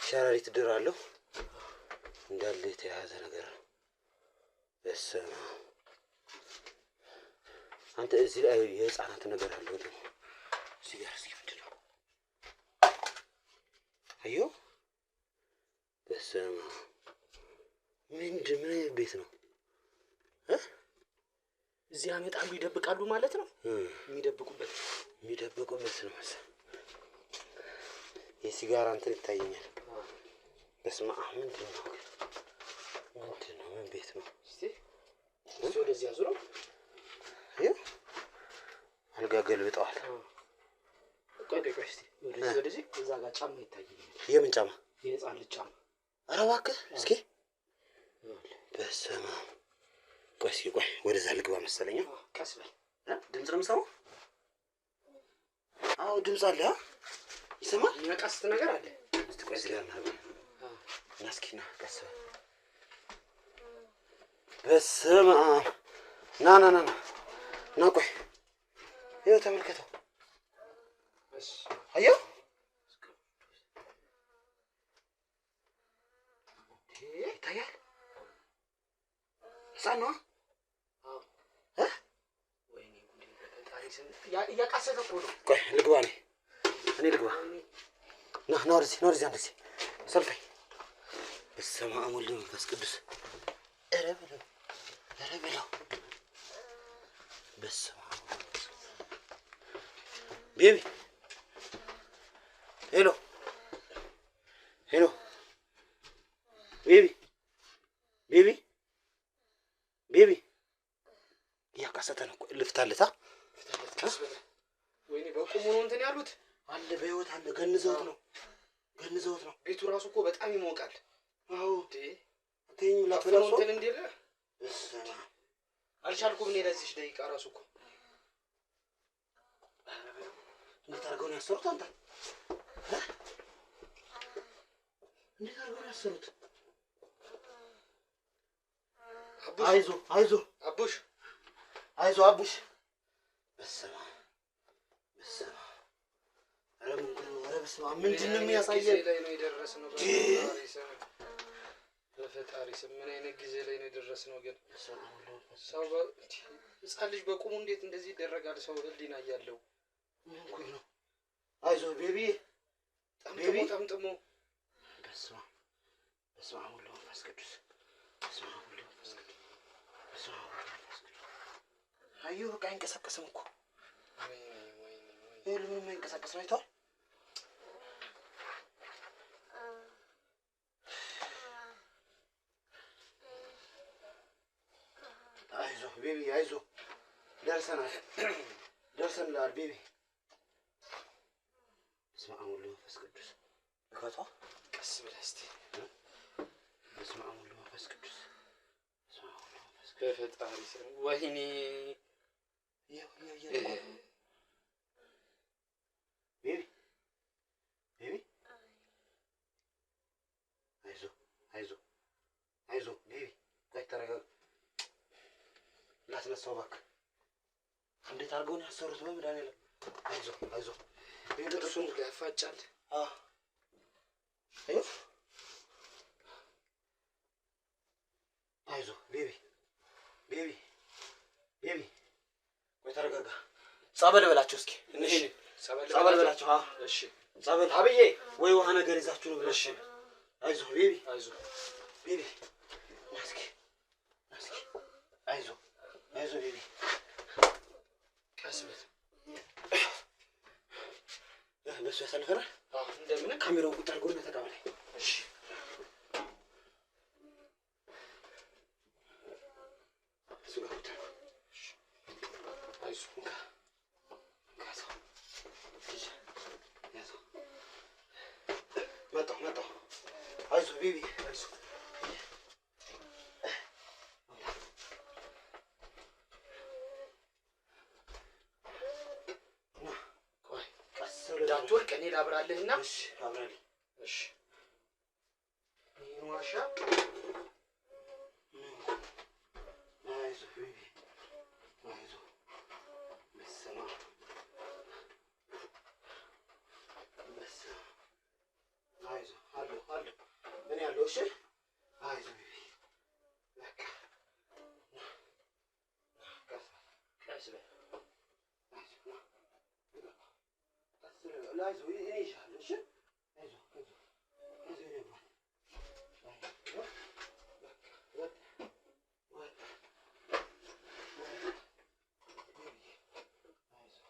ሸረሪት ድር አለው እንዳለ የተያያዘ ነገር ነው። በስመ አብ አንተ እዚህ ላይ የህፃናት ነገር አለው ደግሞ እዚህ ጋር እስኪ ምንድን ነው? አየሁ። በስመ አብ ምን ቤት ነው? እዚህ ያመጣሉ ይደብቃሉ ማለት ነው። የሚደብቁበት ነው መሰለኝ። የሲጋራ እንትን ይታየኛል። በስመ አብ ምንድን ነው? ምን ቤት ነው? እስቲ ወደዚህ አዙረው። አልጋ ገልብጠዋል። ቆይ እስቲ ወደዚህ እዛ ጋር ጫማ ይታየኛል። የምን ጫማ? የህፃን ልጅ ጫማ። ኧረ እባክህ እስኪ። በስመ አብ ቆይ ወደዛ ልግባ መሰለኝ። ቀስ በል። ድምፅ ነው የምሰማው? አዎ ድምፅ አለ። ይሰማል? የሚያቃስት ነገር አለ። እስቲ ቆይ እዚህ ጋር እና እስኪ ና ቀስ በል። በስመ አብ ና ቆይ ይኸው ተመልከተው። አየው ይታያል። ህፃን ነዋ። እያቃሰተ እኮ ነው። ቆይ ልግባ እኔ ልግባ። ና ወደዚህ አንድ ጊዜ ሰልፈኝ። በስመ አብ ወወልድ ወመንፈስ ቅዱስ። ኧረ በለው በስመ አብ ቤቢ ሄሎ ቤቢ እያቃሰተ ነው። ልፍታለታ ወይኔ በቁሙ ነው እንትን ያሉት አለ። በህይወት አለ። ገንዘውት ነው። ቤቱ ራሱ እኮ በጣም ይሞቃል። አዎ ተኝ ላፈለው እንትን እንዴለ አልቻልኩም እኔ ለዚህ ደቂቃ ራሱ እኮ እንዴት አድርገው ነው ያሰሩት? አንተ እንዴት አድርገው ነው ያሰሩት? አይዞ አቡሽ። በስመ አብ ምንድን ነው የሚያሳየን? ላይ ነው የደረስነው። በፈጣሪ ስም ምን አይነት ጊዜ ላይ ነው የደረስነው? ግን ሰው ህፃን ልጅ በቁሙ እንዴት እንደዚህ ይደረጋል? ሰው ህሊና እያለው ምን ነው? አይዞ ቤቢ ጠምጥሞ በስመ አብ ወወልድ ወመንፈስ ቅዱስ። አየሁ በቃ አይንቀሳቀስም እኮ ምንም አይንቀሳቀስም። አይተዋል? አይዞ ቤቢ አይዞ፣ ደርሰናል ቤቢ። በስመ አብ ወወልድ ወመንፈስ ቅዱስ። እከቷ ቀስ ብለህ እስኪ በስመ አብ ወወልድ ወመንፈስ ቅዱስ። በፈጣሪ ስም ወይኔ አይዞ ቤቢ፣ ቆይ ተረጋጋ። ላስነሳው እባክህ። እንዴት አድርገው ነው ያሰሩት? በመድኃኒዓለም አይዞ እሱን ያፋጫል። አይዞ ቤቢ፣ ቆይ ተረጋጋ። ጸበል በላቸው እስኪ። እሺ ጸበል በላቸው። እሺ ጸበል አብዬ፣ ወይ ውሃ ነገር ይዛችሁ ነው ብለሽ። አይዞ ቤቢ፣ እስኪ አይዞ ቤቢ፣ ቀስ በል በሱ ያሳልፈናል። እንደምን ካሜራውን ቁጭ አድርጎ ነው ተቀበለኝ። እሺ መጣሁ። አይዞ ቤቢ፣ አይዞ እንዳትወድቅ እኔ ላብራልህና። እሺ አብራልኝ። እሺ ይህን ዋሻ አይዞ ቤቢ፣ አይዞ በስመ አብ አይዞ አለሁ ምን ያለው። እሺ አይዞ ቤቢ፣ በቃ ቀስ በል አይዞ እኔ ይሻለሁ። እሺ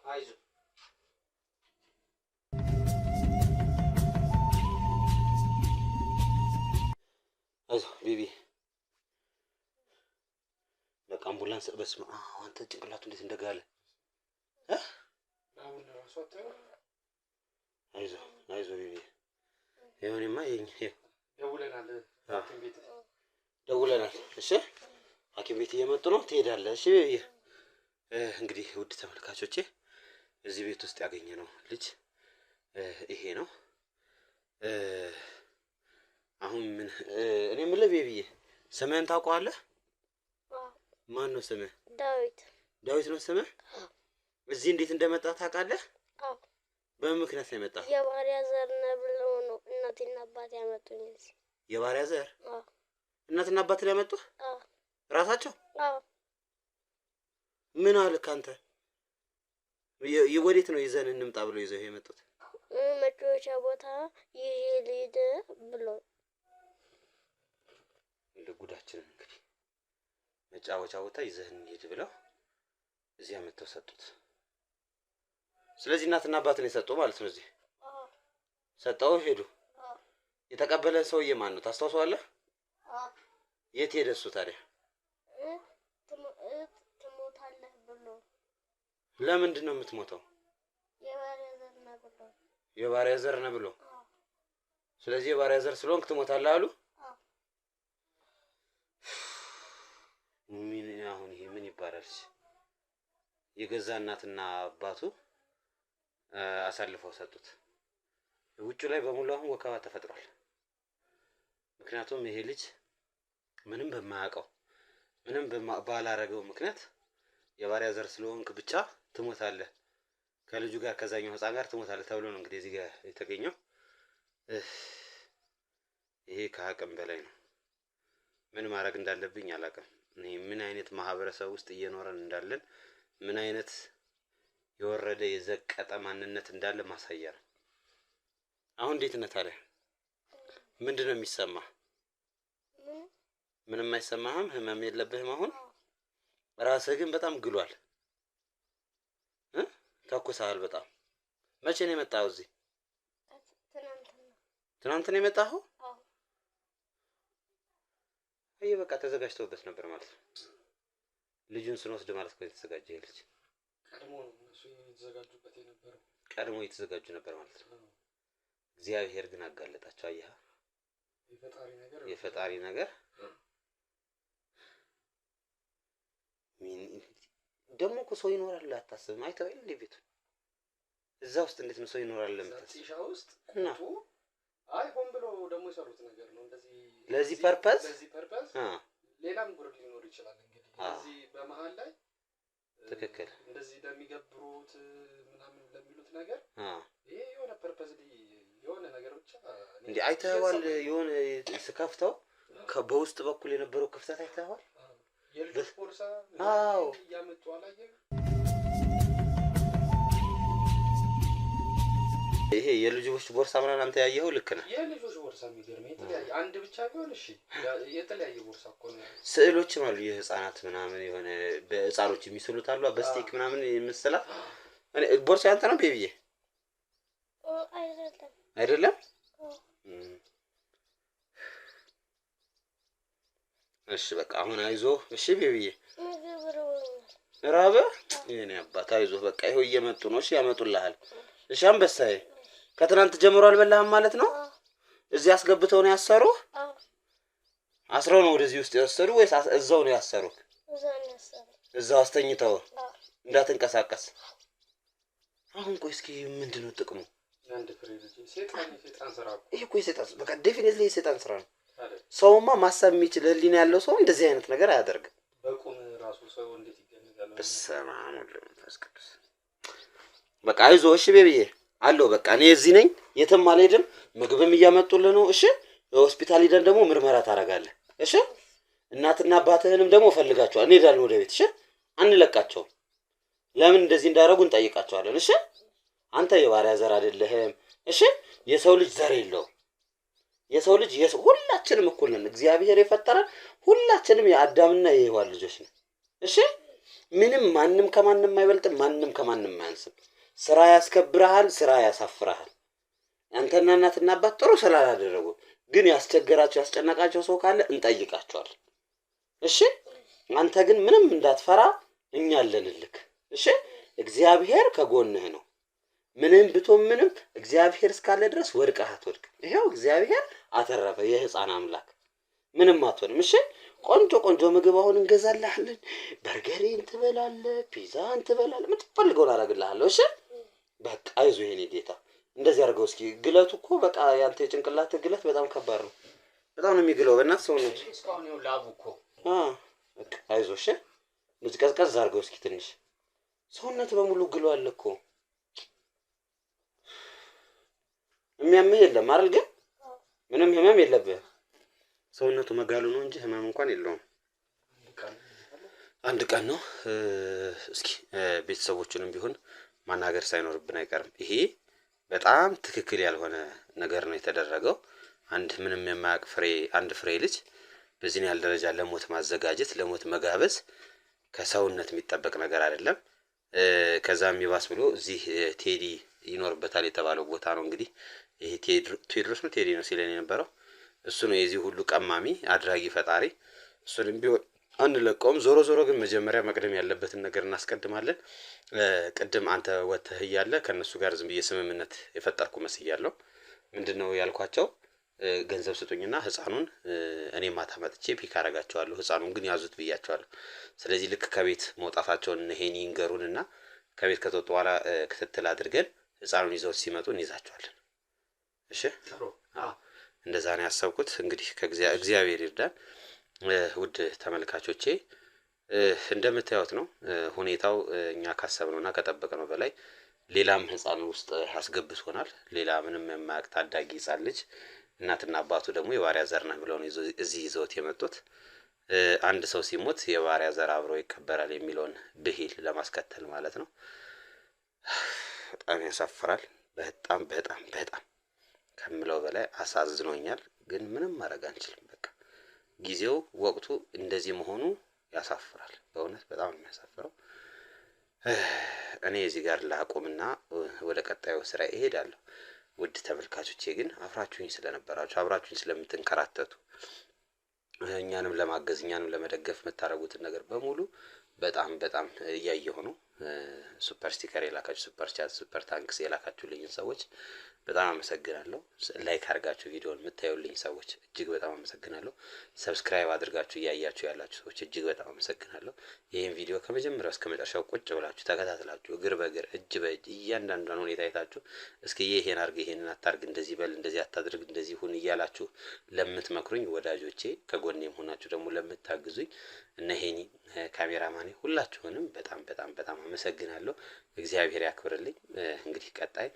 አይዞ አይዞ ቤቢ፣ በቃ አምቡላንስ። በስመ አብ አንተ ጭንቅላቱ እንዴት እንደጋለ። አሁን ራሱ አይዞ ቤቢ። ይሁንማ ደውለናል። እሺ ሐኪም ቤት እየመጡ ነው። ትሄዳለህ። እሺ ቤቢ። እንግዲህ ውድ ተመልካቾቼ እዚህ ቤት ውስጥ ያገኘነው ልጅ ይሄ ነው። አሁን ምን እኔ የምልህ ቤቢዬ፣ ስምህን ታውቀዋለህ? ማን ነው ስምህ? ዳዊት ነው ስምህ? እዚህ እንዴት እንደመጣ ታውቃለህ? በምን ምክንያት ነው የመጣው? የባሪያ ዘር ነው ብለው ነው እናቴና አባቴ ያመጡኝ እዚህ። የባሪያ ዘር? እናትና አባት ላይ ያመጡህ? ራሳቸው? ምን አልክ አንተ? ወዴት ነው ይዘን እንምጣ ብለው ይዘው የመጡት? መጫወቻ ቦታ ይሄ ልሂድ ብሎ ለጉዳችን እንግዲህ መጫወቻ ቦታ ይዘህን እንሂድ ብለው እዚህ አመጣው ሰጡት። ስለዚህ እናትና አባት ነው የሰጡ ማለት ነው። እዚህ ሰጠው ሄዱ። የተቀበለ ሰውዬ ማን ነው ታስታውሰዋለህ? የት ሄደ እሱ ታዲያ? ትሞታለህ ብሎ። ለምንድን ነው የምትሞተው? የባሪያ ዘር ነው ብሎ። ስለዚህ የባሪያ ዘር ስለሆንክ ትሞታለህ አሉ። ምን አሁን ይሄ ምን ይባላል? የገዛ እናትና አባቱ አሳልፈው ሰጡት። ውጭ ላይ በሙሉ አሁን ወከባ ተፈጥሯል። ምክንያቱም ይሄ ልጅ ምንም በማያውቀው ምንም ባላረገው ምክንያት የባሪያ ዘር ስለሆንክ ብቻ ትሞታለህ፣ ከልጁ ጋር ከዛኛው ህፃን ጋር ትሞታለህ ተብሎ ነው እንግዲህ እዚህ ጋር የተገኘው። ይሄ ከአቅም በላይ ነው። ምን ማድረግ እንዳለብኝ አላውቅም። እኔ ምን አይነት ማህበረሰብ ውስጥ እየኖረን እንዳለን ምን አይነት የወረደ የዘቀጠ ማንነት እንዳለ ማሳያ ነው። አሁን እንዴት ነህ ታዲያ? ምንድነው የሚሰማህ? ምንም አይሰማህም? ህመም የለብህም? አሁን ራስህ ግን በጣም ግሏል። ተኩሳል በጣም። መቼ ነው የመጣኸው እዚህ? ትናንት ነው የመጣኸው? አይ በቃ ተዘጋጅተውበት ነበር ማለት ነው። ልጁን ስንወስድ ማለት ነው የተዘጋጀ ልጅ ቀድሞ ነው እነሱ የተዘጋጁበት የነበረው። ቀድሞ የተዘጋጁ ነበር ማለት ነው። እግዚአብሔር ግን አጋለጣቸው። አየህ፣ የፈጣሪ ነገር ደግሞ እኮ ሰው ይኖራል አታስብም? አይተኸው እንዴ ቤቱ እዛ ውስጥ እንዴት ነው ሰው ይኖራል ለምታስብ? ሻ ውስጥ እና አይ ሆን ብሎ ደግሞ የሰሩት ነገር ነው እንደዚህ ለዚህ ፐርፐዝ ሌላም ጉር ሊኖር ይችላል። እንግዲህ እዚህ በመሃል ላይ ትክክል እንደዚህ ለሚገብሩት ምናምን ለሚሉት ነገር ይሄ የሆነ ፐርፐዝ የሆነ ነገር ብቻ እንዴ አይተኸዋል? የሆነ ስከፍተው በውስጥ በኩል የነበረው ክፍተት አይተኸዋል? የልጆች ቦርሳ እያመጡ አላየህ? ይሄ የልጆች ቦርሳ ምናምን አንተ ያየኸው ልክ ነህ። የልጆች ቦርሳ የሚገርመኝ የተለያየ አንድ ብቻ ቢሆን እሺ፣ የተለያየ ቦርሳ እኮ ነው። ስዕሎችም አሉ የህፃናት ምናምን የሆነ በህፃኖች የሚስሉት አሉ በስቲክ ምናምን የምስላ ቦርሳ ያንተ ነው ቤቢዬ? አይደለም። እሺ በቃ አሁን አይዞህ እሺ ቤቢዬ። ራበህ? የኔ አባት አይዞህ በቃ ይኸው እየመጡ ነው። እሺ ያመጡልሃል። እሺ አንበሳዬ ከትናንት ጀምሮ አልበላህም ማለት ነው? እዚህ አስገብተው ነው ያሰሩህ? አስረው ነው ወደዚህ ውስጥ የወሰዱ ወይስ እዛው ነው ያሰሩህ? እዛው አስተኝተው እንዳትንቀሳቀስ። አሁን ቆይ እስኪ ምንድነው ጥቅሙ? አንድ ፍሬ ልጅ ሰይጣን ስራ እኮ ይሄ እኮ የሰይጣን በቃ ዴፊኒትሊ የሰይጣን ስራ ነው። ሰውማ ማሰብ የሚችል ህሊና ያለው ሰው እንደዚህ አይነት ነገር አያደርግም። በቁም ራሱ ሰው እንዴት ይገነጋል? በስመ አብ ወወልድ ወመንፈስ ቅዱስ። በቃ አይዞህ እሺ ቤቢዬ አለው። በቃ እኔ እዚህ ነኝ፣ የትም አልሄድም። ምግብም እያመጡልህ ነው። እሺ ሆስፒታል ሄደን ደግሞ ምርመራ ታደርጋለህ። እሺ እናትና አባትህንም ደግሞ ፈልጋቸዋል። እንሄዳለን ወደ ቤት። እሺ አንለቃቸውም። ለምን እንደዚህ እንዳደረጉ እንጠይቃቸዋለን። እሺ አንተ የባሪያ ዘር አይደለህም። እሺ የሰው ልጅ ዘር የለውም። የሰው ልጅ ሁላችንም እኩል ነን። እግዚአብሔር የፈጠረን ሁላችንም የአዳምና የሔዋን ልጆች ነን። እሺ ምንም ማንም ከማንም አይበልጥም፣ ማንም ከማንም አያንስም። ስራ ያስከብረሃል፣ ስራ ያሳፍረሃል። አንተና እናትና አባት ጥሩ ስላላደረጉ ግን ያስቸገራቸው ያስጨነቃቸው ሰው ካለ እንጠይቃቸዋለን። እሺ አንተ ግን ምንም እንዳትፈራ፣ እኛ አለንልክ። እሺ እግዚአብሔር ከጎንህ ነው። ምንም ብትሆን ምንም እግዚአብሔር እስካለ ድረስ ወድቀህ አትወድቅም። ይሄው እግዚአብሔር አተረፈ። የህፃን አምላክ ምንም አትሆንም። እሺ ቆንጆ ቆንጆ ምግብ አሁን እንገዛልሃለን። በርገሬን ትበላለህ፣ ፒዛን ትበላለህ፣ የምትፈልገውን አደርግልሃለሁ። እሺ በቃ አይዞህ የኔ ጌታ። እንደዚህ አድርገው እስኪ። ግለቱ እኮ በቃ ያንተ የጭንቅላት ግለት በጣም ከባድ ነው። በጣም ነው የሚግለው። በእናትህ ሰው ነው እስካሁን ይኸው ላቡ እኮ በቃ አይዞህ። እሺ እንደዚህ ቀዝቀዝ አድርገው እስኪ ትንሽ። ሰውነት በሙሉ ግሏል እኮ። የሚያምህ የለም አይደል? ግን ምንም ህመም የለብህም። ሰውነቱ መጋሉ ነው እንጂ ህመም እንኳን የለውም። አንድ ቀን ነው። እስኪ ቤተሰቦቹንም ቢሆን ማናገር ሳይኖርብን አይቀርም። ይሄ በጣም ትክክል ያልሆነ ነገር ነው የተደረገው። አንድ ምንም የማያውቅ አንድ ፍሬ ልጅ በዚህ ያህል ደረጃ ለሞት ማዘጋጀት፣ ለሞት መጋበዝ ከሰውነት የሚጠበቅ ነገር አይደለም። ከዛም ይባስ ብሎ እዚህ ቴዲ ይኖርበታል የተባለው ቦታ ነው እንግዲህ ይሄ ቴድሮስ ነው ቴዲ ነው ሲለን የነበረው እሱ ነው የዚህ ሁሉ ቀማሚ አድራጊ ፈጣሪ። እሱንም ቢሆን አንለቀውም። ዞሮ ዞሮ ግን መጀመሪያ መቅደም ያለበትን ነገር እናስቀድማለን። ቅድም አንተ ወተህ እያለ ከነሱ ጋር ዝም ብዬ ስምምነት የፈጠርኩ መስያለሁ። ምንድነው ያልኳቸው? ገንዘብ ስጡኝና ህፃኑን እኔ ማታ መጥቼ ፒክ አደርጋቸዋለሁ፣ ህፃኑን ግን ያዙት ብያቸዋለሁ። ስለዚህ ልክ ከቤት መውጣታቸውን ይሄን ይንገሩንና ከቤት ከተወጡ በኋላ ክትትል አድርገን ህፃኑን ይዘው ሲመጡ እንይዛቸዋለን። እሺ እንደዛ ነው ያሰብኩት። እንግዲህ ከእግዚአብሔር ይርዳን። ውድ ተመልካቾቼ እንደምታዩት ነው ሁኔታው። እኛ ካሰብነውና ከጠበቅነው በላይ ሌላም ህፃን ውስጥ ያስገብቶናል። ሌላ ምንም የማያውቅ ታዳጊ ህፃን ልጅ እናትና አባቱ ደግሞ የባሪያ ዘር ነህ ብለው ነው እዚህ ይዘውት የመጡት። አንድ ሰው ሲሞት የባሪያ ዘር አብሮ ይከበራል የሚለውን ብሂል ለማስከተል ማለት ነው። በጣም ያሳፍራል። በጣም በጣም በጣም ከምለው በላይ አሳዝኖኛል። ግን ምንም ማድረግ አንችልም። በቃ ጊዜው ወቅቱ እንደዚህ መሆኑ ያሳፍራል። በእውነት በጣም የሚያሳፍረው። እኔ እዚህ ጋር ላቁምና ወደ ቀጣዩ ስራ እሄዳለሁ። ውድ ተመልካቾቼ ግን አብራችሁኝ ስለነበራችሁ አብራችሁኝ ስለምትንከራተቱ እኛንም ለማገዝ እኛንም ለመደገፍ የምታደርጉትን ነገር በሙሉ በጣም በጣም እያየሁ ነው። ሱፐር ስቲከር የላካችሁ፣ ሱፐር ቻት፣ ሱፐር ታንክስ የላካችሁልኝን ሰዎች በጣም አመሰግናለሁ። ላይክ አድርጋችሁ ቪዲዮውን የምታዩልኝ ሰዎች እጅግ በጣም አመሰግናለሁ። ሰብስክራይብ አድርጋችሁ እያያችሁ ያላችሁ ሰዎች እጅግ በጣም አመሰግናለሁ። ይህን ቪዲዮ ከመጀመሪያው እስከ መጨረሻው ቁጭ ብላችሁ ተከታትላችሁ እግር በእግር እጅ በእጅ እያንዳንዷን ሁኔታ አይታችሁ እስኪ ይሄን አድርግ፣ ይሄንን አታርግ፣ እንደዚህ በል፣ እንደዚህ አታድርግ፣ እንደዚህ ሁን እያላችሁ ለምትመክሩኝ ወዳጆቼ፣ ከጎኔም ሆናችሁ ደግሞ ለምታግዙኝ እነ ሄኒ ካሜራማኔ ሁላችሁንም በጣም በጣም በጣም አመሰግናለሁ። እግዚአብሔር ያክብርልኝ። እንግዲህ ቀጣይ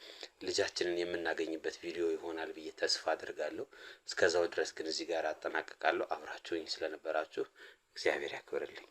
ልጃችንን የምናገኝበት ቪዲዮ ይሆናል ብዬ ተስፋ አድርጋለሁ። እስከዛው ድረስ ግን እዚህ ጋር አጠናቅቃለሁ። አብራችሁኝ ስለነበራችሁ እግዚአብሔር ያክብርልኝ።